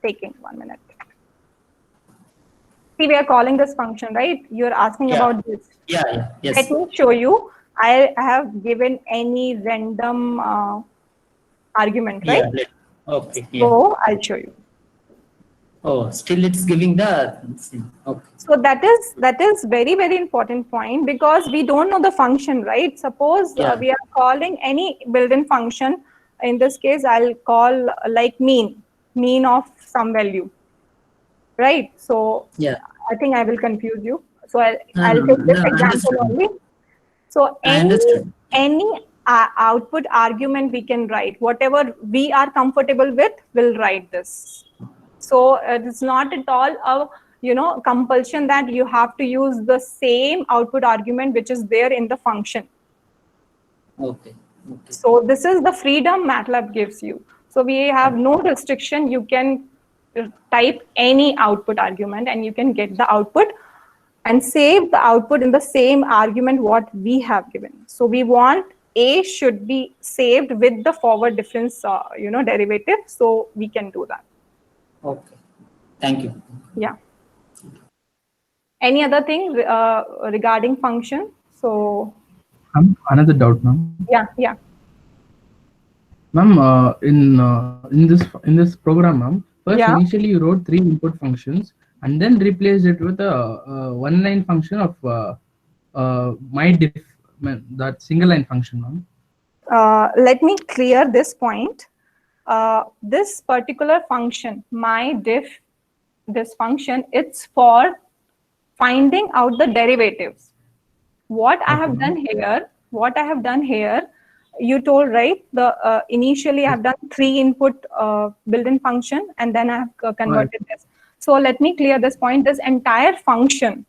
taking 1 minute. See, we are calling this function, right? You're asking about this. Yeah. Yes. Let me show you. I have given any random argument, right? Yeah. Okay. Yeah. So I'll show you. Oh, still it's giving the. Okay. So that is very, very important point, because we don't know the function, right? Suppose we are calling any built-in function. In this case, I'll call like mean of some value, right? So Yeah. I think I will confuse you. So I'll take this example only. So any output argument we can write, whatever we are comfortable with, we'll write this. So it's not at all a compulsion that you have to use the same output argument which is there in the function. Okay. So this is the freedom MATLAB gives you. So we have no restriction. You can type any output argument and you can get the output and save the output in the same argument what we have given. So we want A should be saved with the forward difference derivative. So we can do that. Okay. Thank you. Yeah. Any other thing regarding function? So another doubt, ma'am. Yeah. Ma'am, in this program, ma'am, first initially you wrote 3 input functions and then replaced it with a one-line function of myDiff, that single line function, ma'am. Let me clear this point. This particular function, myDiff, this function, it's for finding out the derivatives. What I have done here, you told, right? Initially I have done 3 input built-in function and then I have converted this. So let me clear this point. This entire function,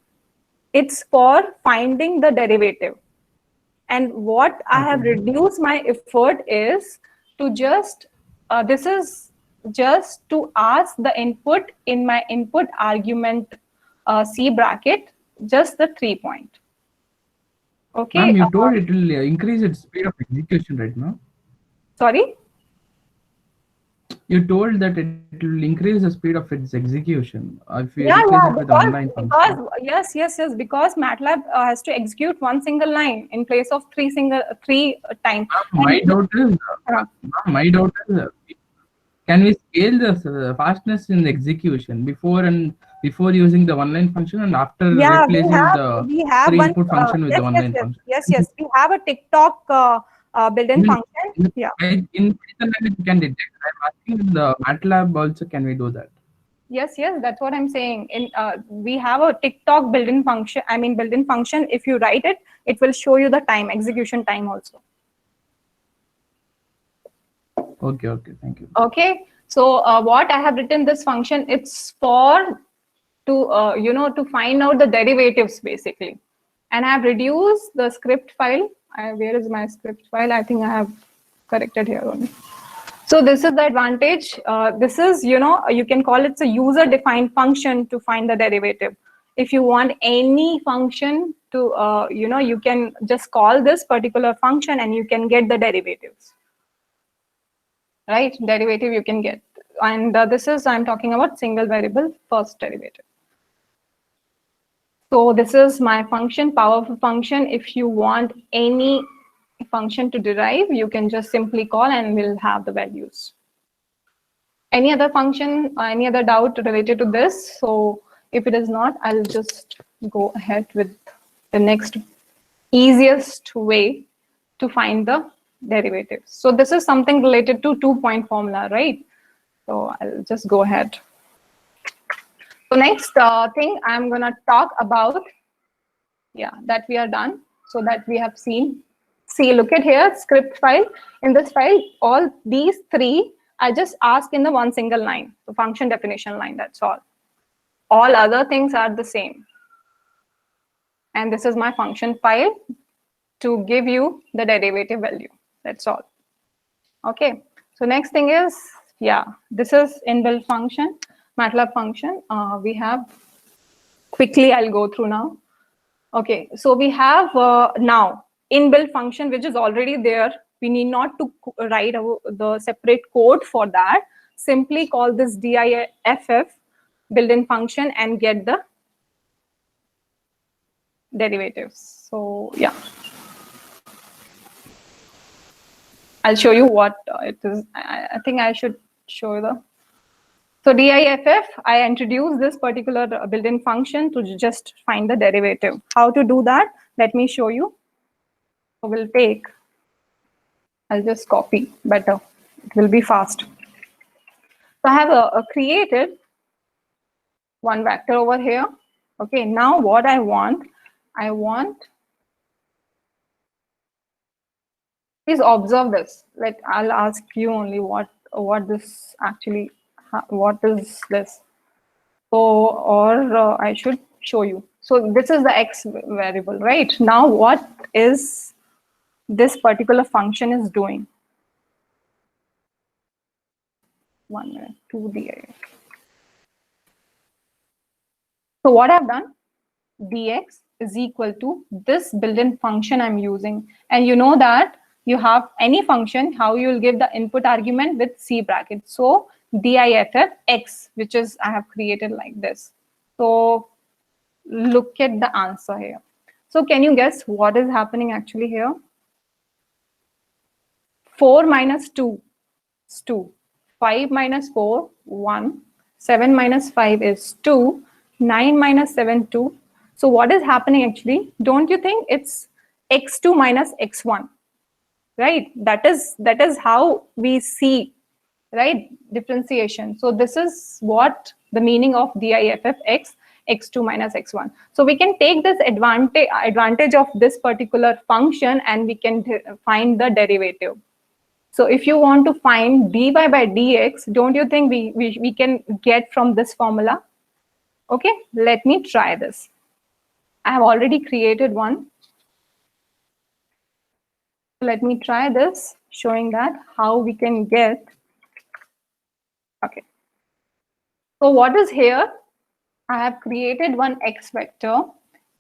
it's for finding the derivative. And what I have reduced my effort is to just, this is just to ask the input in my input argument C bracket, just the 3 point. Okay. Ma'am, you told it will increase its speed of execution right now. Sorry? You told that it will increase the speed of its execution. If you replace it with a one-line function. Yes, because MATLAB has to execute one single line in place of three times. My doubt is, can we scale the fastness in the execution before using the one-line function and after replacing the 3 input function with the one-line function? Yes, we have a TikTok built-in function. In Python we can detect. I'm asking in the MATLAB also, can we do that? Yes, that's what I'm saying. We have a TikTok built-in function. Built-in function. If you write it, it will show you the time, execution time also. Okay, thank you. Okay, so what I have written this function, it's for to find out the derivatives basically. And I have reduced the script file. Where is my script file? I think I have corrected here only. So this is the advantage. This is, you can call it a user-defined function to find the derivative. If you want any function to, you can just call this particular function and you can get the derivatives. Right? Derivative you can get. And this is, I'm talking about single variable first derivative. So this is my function, powerful function. If you want any function to derive, you can just simply call and we'll have the values. Any other function, any other doubt related to this? So if it is not, I'll just go ahead with the next easiest way to find the derivatives. So this is something related to 2-point formula, right? So I'll just go ahead. So next thing I'm gonna talk about Yeah, that we are done. So that we have seen. See, look at here, script file. In this file, all these three I just ask in the one single line, the function definition line, that's all. All other things are the same. And this is my function file to give you the derivative value. That's all. Okay. So next thing is, yeah, this is inbuilt function, MATLAB function. We have, quickly I'll go through now. Okay, so we have now inbuilt function which is already there. We need not to write the separate code for that. Simply call this DIFF built-in function and get the derivatives. So yeah, I'll show you what it is. I think I should show you the. So DIFF, I introduced this particular built-in function to just find the derivative. How to do that? Let me show you. So we'll take, I'll just copy better. It will be fast. So I have created one vector over here. Okay, now what I want, please observe this. I'll ask you only what this actually, what is this? So, or I should show you. So this is the X variable, right? Now what is this particular function is doing? 1 minute, 2DIF. So what I've done, dx is equal to this built-in function I'm using. And you know that you have any function, how you will give the input argument with C bracket. So DIFF X, which is I have created like this. So look at the answer here. So can you guess what is happening actually here? 4 minus 2 is 2. 5 minus 4, 1. 7 minus 5 is 2. 9 minus 7, 2. So what is happening actually? Don't you think it's x2 minus x1? Right? That is how we see, right, differentiation. So this is what the meaning of DIFF X, x2 minus x1. So we can take this advantage of this particular function and we can find the derivative. So if you want to find dy by dx, don't you think we can get from this formula? Okay, let me try this. I have already created one. Let me try this, showing that how we can get. Okay. So what is here? I have created one x vector,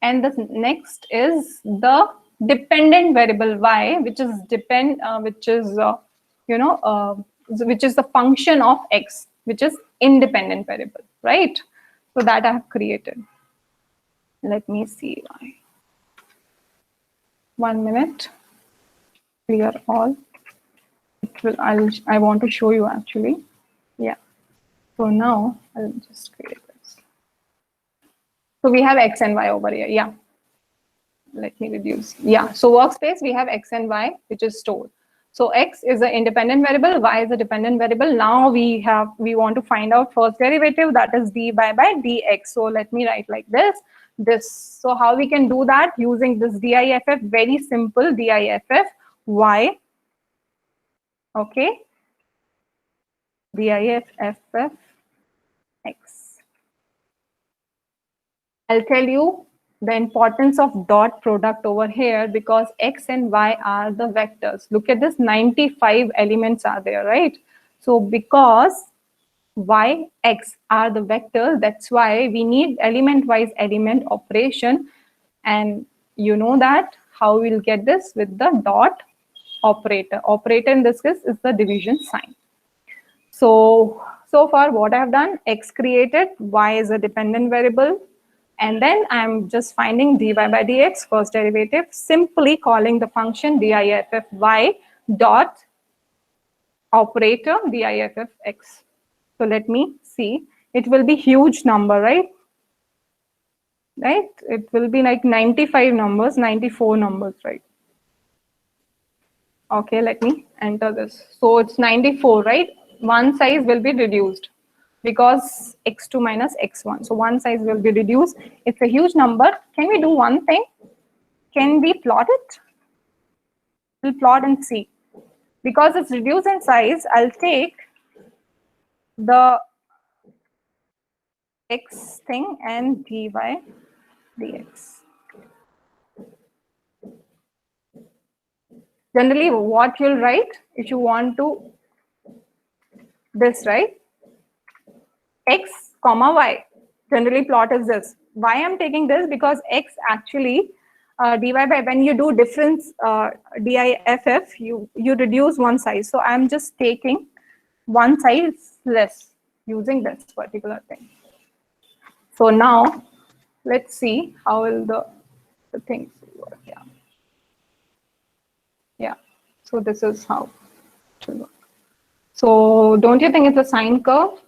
and the next is the dependent variable y, which is which is the function of x, which is independent variable, right? So that I have created. Let me see why. 1 minute. Clear all. It will. I want to show you actually. Yeah. So now I'll just create this. So we have x and y over here. Yeah. Let me reduce. Yeah. So workspace, we have x and y, which is stored. So x is an independent variable, y is a dependent variable. Now we want to find out first derivative, that is dy by dx. So let me write like this. So how we can do that? Using this DIFF, very simple, DIFF y. Okay. DIFF x. I'll tell you the importance of dot product over here, because x and y are the vectors. Look at this, 95 elements are there, right? So because y, x are the vectors, that's why we need element-wise element operation. And you know that how we'll get this with the dot operator. Operator in this case is the division sign. So far what I've done, x created, y is a dependent variable. And then I'm just finding dy by dx, first derivative, simply calling the function DIFF y dot operator DIFF x. So let me see. It will be huge number, right? Right? It will be like 95 numbers, 94 numbers, right? Okay, let me enter this. So it's 94, right? One size will be reduced, because x2 minus x1. So one size will be reduced. It's a huge number. Can we do one thing? can we plot it? We'll plot and see. Because it's reduced in size, I'll take the x thing and dy dx. Generally, what you'll write if you want to this, right? X comma y. Generally, plot is this. Why I'm taking this? Because x actually dy by when you do difference diff, you reduce one size. So I'm just taking one size less using this particular thing. So now let's see how will the things work. Yeah. Yeah. So this is how it will work. So don't you think it's a sine curve?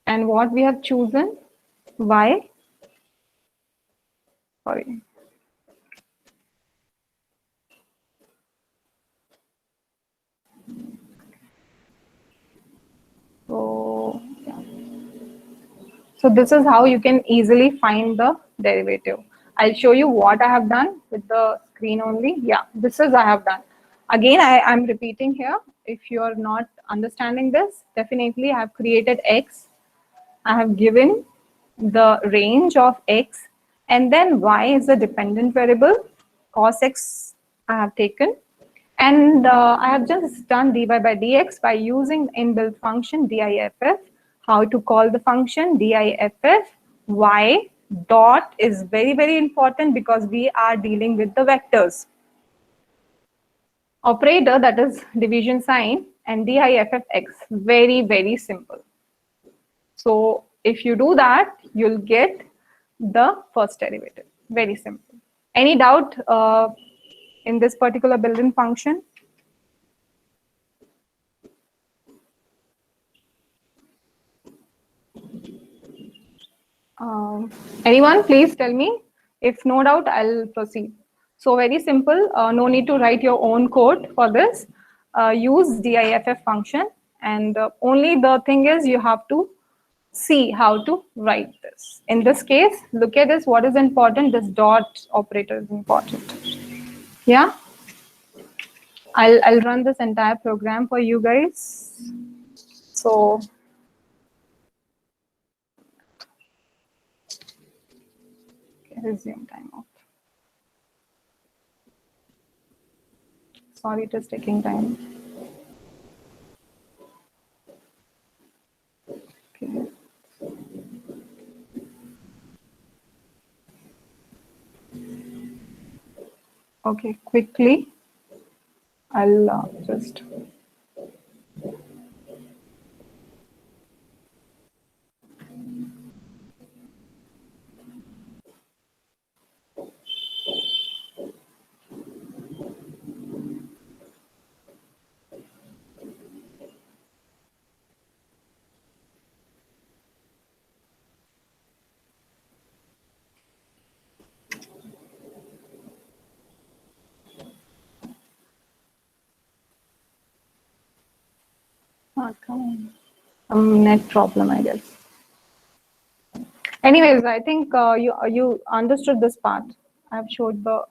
And what we have chosen, y. Sorry. So, yeah. So this is how you can easily find the derivative. I'll show you what I have done with the screen only. Yeah, this is I have done. Again, I'm repeating here. If you are not understanding this, definitely I have created x. I have given the range of x, and then y is a dependent variable. Cos x I have taken. And I have just done dy by dx by using inbuilt function diff. How to call the function diff? Y dot is very, very important because we are dealing with the vectors. Operator, that is division sign, and diff x. Very, very simple. So if you do that, you'll get the first derivative. Very simple. Any doubt in this particular built-in function? Anyone, please tell me. If no doubt, I'll proceed. So very simple. No need to write your own code for this. Use diff function, and only the thing is you have to see how to write this. In this case, look at this. What is important? This dot operator is important. Yeah. I'll run this entire program for you guys. So resume timeout. Sorry, it is taking time. Okay. Okay, quickly, I'll just. Not coming. Some net problem, I guess. Anyways, I think you understood this part. I've showed the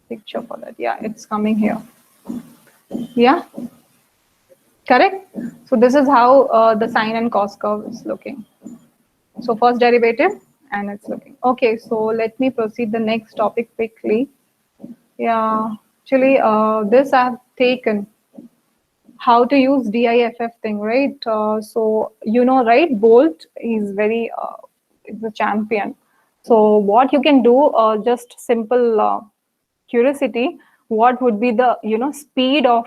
picture for that. Yeah, it's coming here. Yeah, correct. So this is how the sine and cos curve is looking. So first derivative, and it's looking okay. So let me proceed the next topic quickly. Yeah, actually, this I've taken. How to use diff thing, right? So you know, right? Bolt is very is the champion. So what you can do, just simple curiosity, what would be the speed of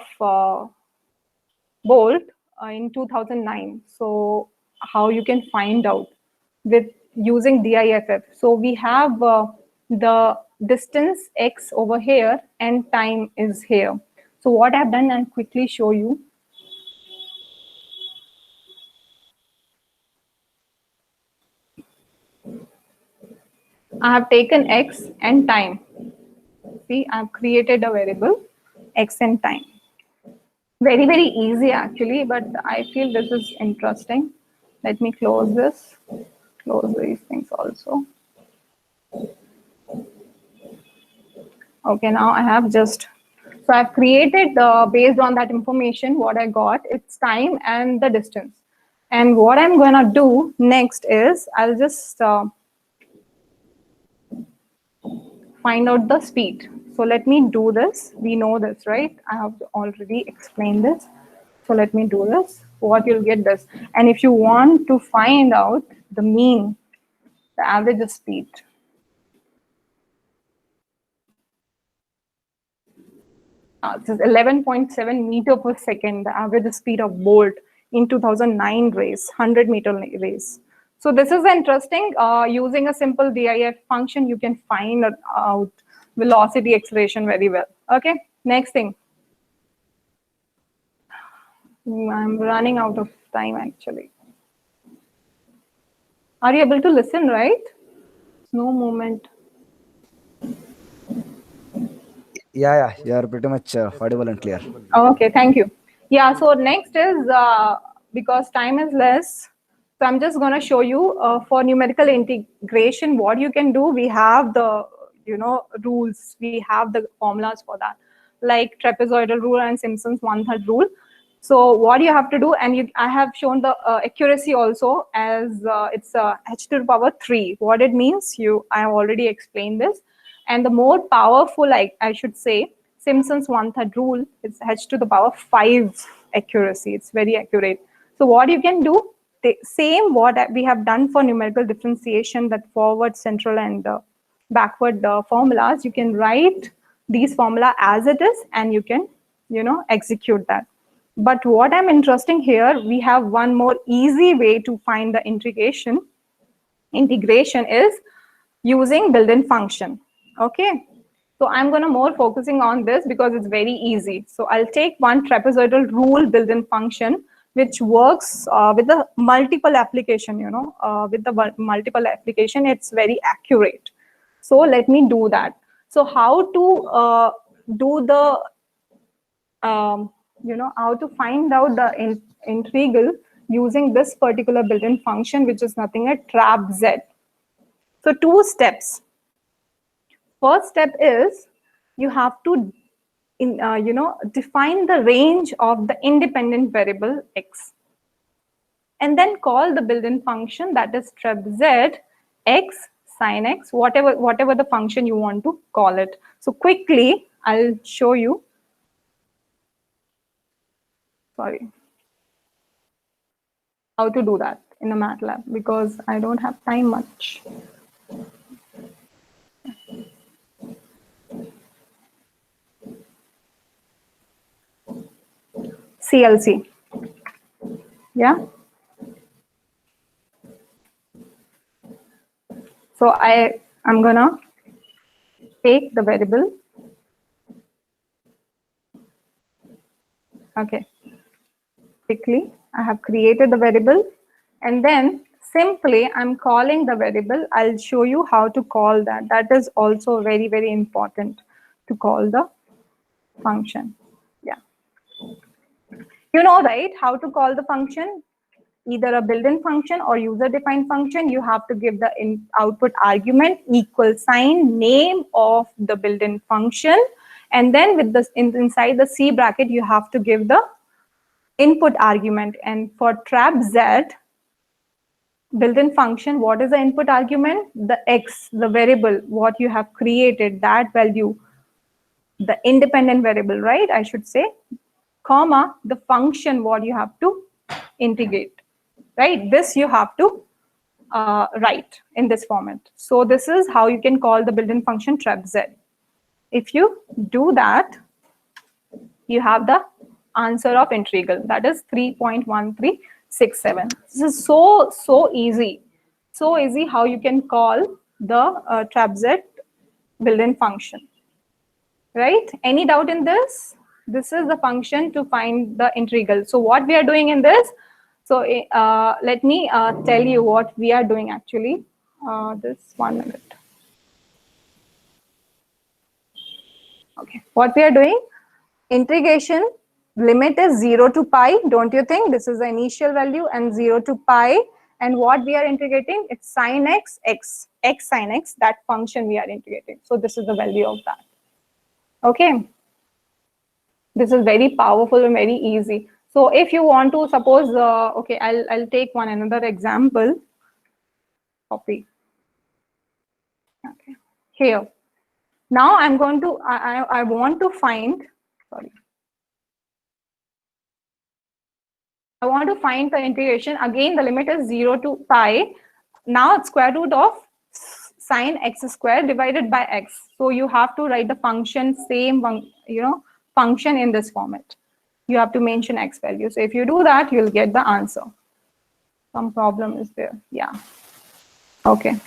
Bolt in 2009? So how you can find out with using diff? So we have the distance x over here and time is here. So what I've done, I'll quickly show you. I have taken x and time. See, I've created a variable x and time. Very, very easy actually, but I feel this is interesting. Let me close this, close these things also. Okay, now I have just, so I've created based on that information, what I got, its time and the distance. And what I'm gonna do next is I'll just find out the speed. So let me do this. We know this, right? I have already explained this. So let me do this. What you'll get this. And if you want to find out the mean, the average speed. This is 11.7 meter per second, the average speed of Bolt in 2009 race, 100-meter race. So this is interesting. Using a simple DIF function, you can find out velocity acceleration very well. Okay, next thing. I'm running out of time actually. Are you able to listen, right? No movement. Yeah, you are pretty much audible and clear. Okay, thank you. Yeah, so next is, because time is less, so I'm just going to show you for numerical integration, what you can do. We have the, rules. We have the formulas for that, like trapezoidal rule and Simpson's 1/3 rule. So what you have to do, and I have shown the accuracy also as it's h to the power 3. What it means, I have already explained this. And the more powerful, I should say, Simpson's 1/3 rule is h to the power 5 accuracy. It's very accurate. So what you can do, the same what we have done for numerical differentiation, that forward, central, and backward formulas, you can write these formula as it is, and you can, execute that. But what I'm interested here, we have one more easy way to find the integration. Integration is using built-in function. Okay, so I'm going to more focusing on this because it's very easy. So I'll take one trapezoidal rule built-in function which works with the multiple application. With the multiple application, it's very accurate. So let me do that. So how to do the how to find out the integral using this particular built-in function, which is nothing but trap z. So 2 steps. First step is you have to define the range of the independent variable x, and then call the built-in function, that is trap z, x, sin x, whatever the function you want to call it. So quickly I'll show you. Sorry, how to do that in a MATLAB, because I don't have time much. CLC. Yeah. So I'm gonna take the variable. Okay. Quickly, I have created the variable, and then simply I'm calling the variable. I'll show you how to call that. That is also very, very important, to call the function. Yeah. You know, right, how to call the function? Either a built-in function or user-defined function. You have to give the output argument equal sign, name of the built-in function, and then with this inside the C bracket, you have to give the input argument. And for trap z built-in function, what is the input argument? The x, the variable what you have created, that value, the independent variable, right, I should say, comma the function what you have to integrate, right? This you have to write in this format. So this is how you can call the built-in function trap z. If you do that, you have the answer of integral, that is 3.1367. This is so easy. So easy how you can call the trap z built-in function, right? Any doubt in this? This is the function to find the integral. So what we are doing in this, so let me tell you what we are doing actually. This 1 minute. Okay, what we are doing, integration limit is 0 to pi. Don't you think this is the initial value, and 0 to pi, and what we are integrating, it's sin x, x sin x, that function we are integrating. So this is the value of that. Okay. This is very powerful and very easy. So if you want to suppose, okay, I'll take another example. Copy. Okay. Here. Now I'm going to, I want to find, sorry. I want to find the integration. Again, the limit is 0 to pi. Now it's square root of sine x square divided by x. So you have to write the function, same, function in this format. You have to mention x value. So if you do that, you'll get the answer. Some problem is there. Yeah. Okay.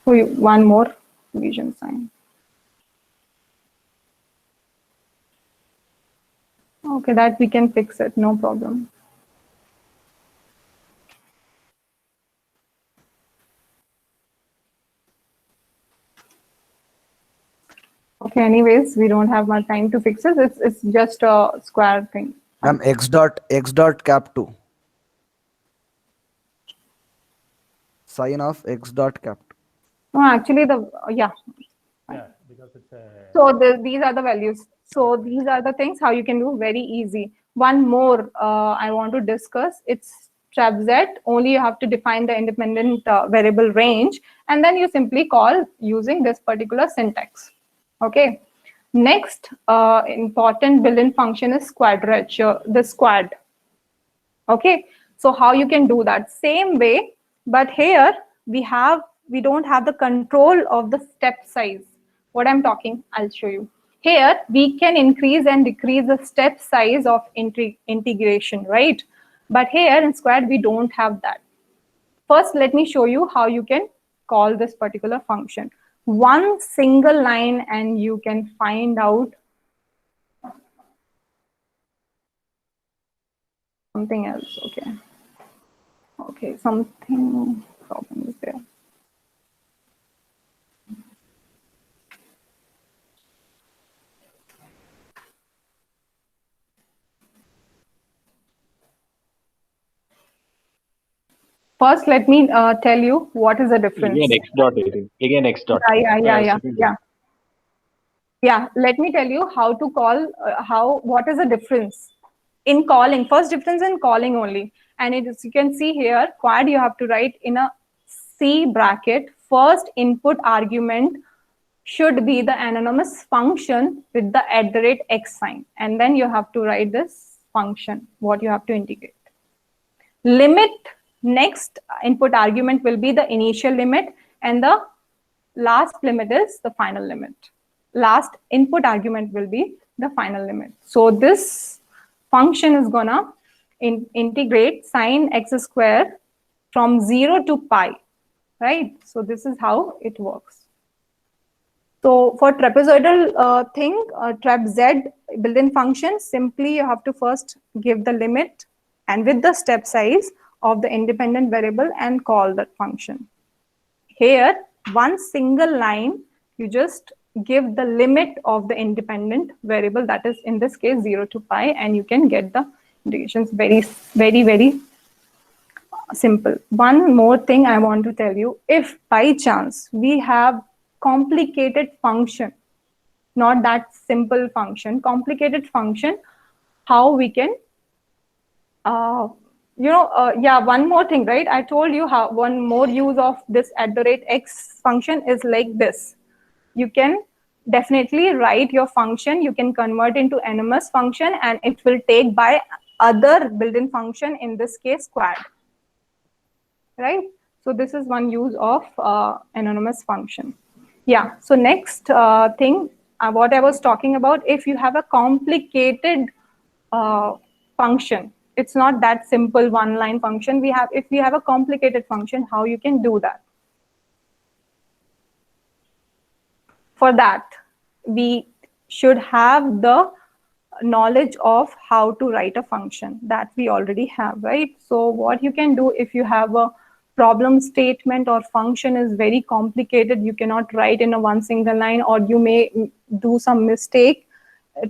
So one more division sign. Okay, that we can fix it, no problem. Okay, anyways, we don't have much time to fix it. It's just a square thing. X dot cap 2. Sine of x dot cap 2. No, actually Yeah, because it's a... So these are the values. So these are the things how you can do very easy. One more I want to discuss. It's TREP-Z. Only you have to define the independent variable range, and then you simply call using this particular syntax. Okay. Next important built-in function is quadrature, the squad. Okay. So how you can do that? Same way, but here we don't have the control of the step size. What I'm talking, I'll show you. Here we can increase and decrease the step size of integration, right? But here in squad we don't have that. First, let me show you how you can call this particular function. One single line and you can find out something else. Okay. Okay, something problem is there. First, let me tell you what is the difference. Again, x dot. Again, x dot. Yeah. Let me tell you how to call. What is the difference in calling? First difference in calling only, and you can see here, quad you have to write in a C bracket. First input argument should be the anonymous function with the @x sign, and then you have to write this function. What you have to integrate. Limit. Next input argument will be the initial limit, and the last limit is the final limit. Last input argument will be the final limit. So this function is gonna integrate sine x square from 0 to pi, right? So this is how it works. So for trapezoidal thing, TREP-Z built-in function, simply you have to first give the limit and with the step size of the independent variable and call that function. Here, one single line, you just give the limit of the independent variable, that is in this case 0 to pi, and you can get the integrations very, very, very simple. One more thing I want to tell you, if by chance we have complicated function, not that simple function, complicated function, how we can one more thing, right? I told you how one more use of this @x function is like this. You can definitely write your function, you can convert into anonymous function, and it will take by other built-in function, in this case quad, right? So this is one use of anonymous function. Yeah, so next thing, what I was talking about, if you have a complicated function, it's not that simple one-line function. If we have a complicated function, how you can do that? For that, we should have the knowledge of how to write a function that we already have, right? So what you can do, if you have a problem statement or function is very complicated, you cannot write in a one single line, or you may do some mistake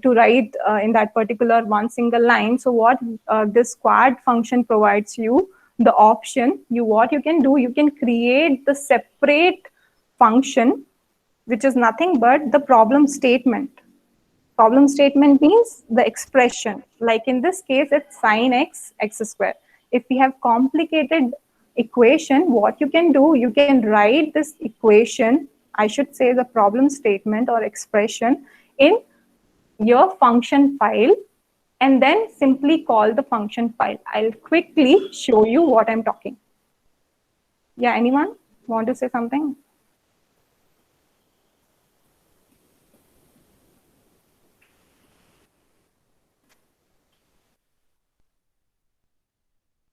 to write in that particular one single line. So what this quad function provides you the option, what you can do, you can create the separate function which is nothing but the problem statement. Problem statement means the expression. Like in this case, it's sine x, x square. If we have complicated equation, what you can do, you can write this equation, I should say the problem statement or expression, in your function file, and then simply call the function file. I'll quickly show you what I'm talking. Yeah, anyone want to say something?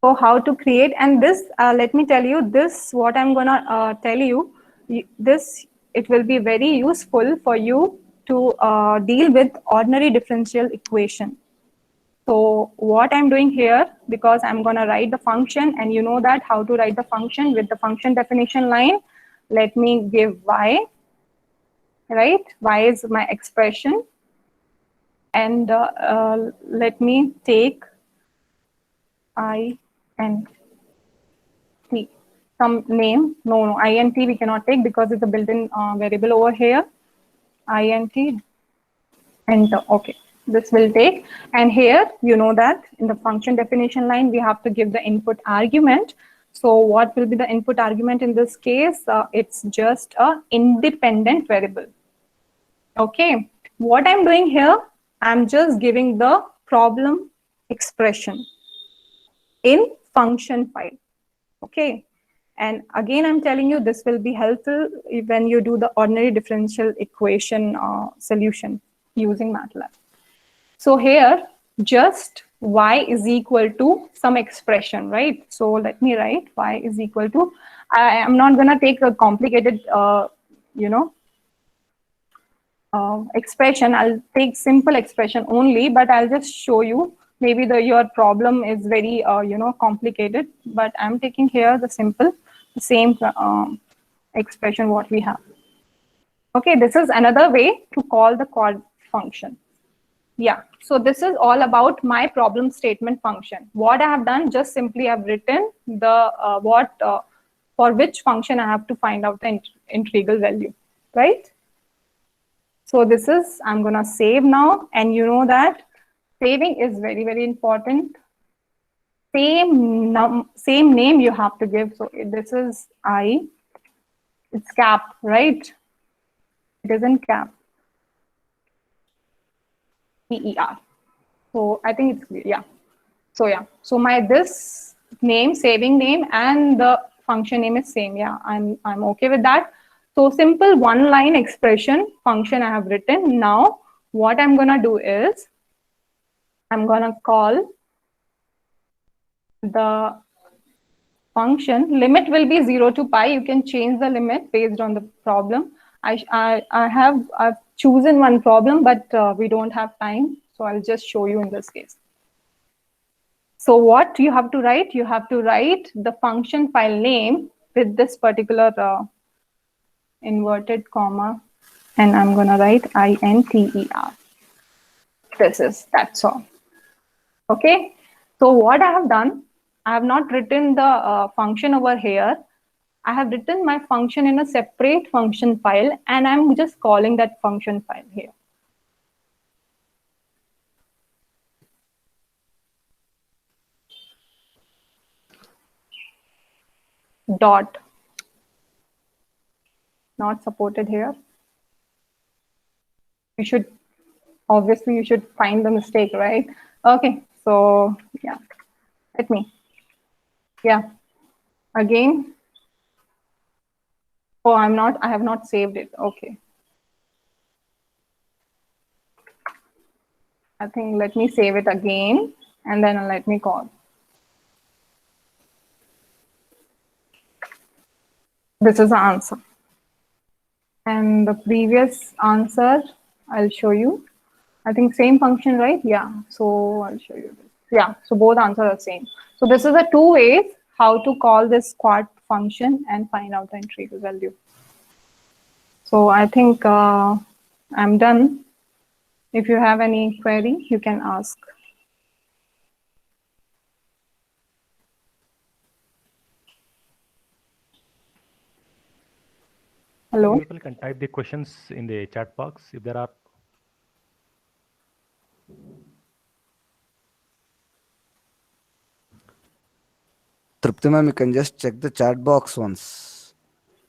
So how to create, and this, let me tell you, this, what I'm gonna tell you, this, it will be very useful for you to deal with ordinary differential equation. So what I'm doing here, because I'm gonna write the function, and you know that how to write the function with the function definition line. Let me give y, right? Y is my expression, and let me take I and t, some name. No, int we cannot take because it's a built-in variable over here. Int, enter. Okay, this will take. And here, you know that in the function definition line, we have to give the input argument. So what will be the input argument in this case? It's just a independent variable. Okay, what I'm doing here, I'm just giving the problem expression in function file. Okay, and again, I'm telling you, this will be helpful when you do the ordinary differential equation solution using MATLAB. So here, just y is equal to some expression, right? So let me write y is equal to, I am not gonna take a complicated, expression. I'll take simple expression only, but I'll just show you. Maybe your problem is very, complicated, but I'm taking here the simple, the same expression what we have. Okay, this is another way to call the quad function. Yeah, so this is all about my problem statement function. What I have done, just simply I've written the for which function I have to find out the integral value, right? So this is, I'm gonna save now, and you know that saving is very, very important. Same name you have to give. So this is I, it's cap, right? It isn't cap. PER. So I think it's, yeah. So yeah, so my this name, saving name, and the function name is same. Yeah, I'm okay with that. So simple one line expression function I have written. Now what I'm gonna do is I'm gonna call the function. Limit will be 0 to pi. You can change the limit based on the problem. I've chosen one problem, but we don't have time, so I'll just show you in this case. So what you have to write? You have to write the function file name with this particular inverted comma, and I'm gonna write INTER. That's all. Okay. So what I have done, I have not written the function over here. I have written my function in a separate function file, and I'm just calling that function file here. Dot. Not supported here. You should, obviously you should find the mistake, right? Okay, so yeah, let me, yeah, again. Oh, I have not saved it. Okay. I think let me save it again, and then let me call. This is the answer. And the previous answer, I'll show you. I think same function, right? Yeah, so I'll show you this. Yeah, so both answers are same. So this is the two ways how to call this quad function and find out the integral value. So I think I'm done. If you have any query, you can ask. Hello. People can type the questions in the chat box if there are. Trupti ma'am, you can just check the chat box once.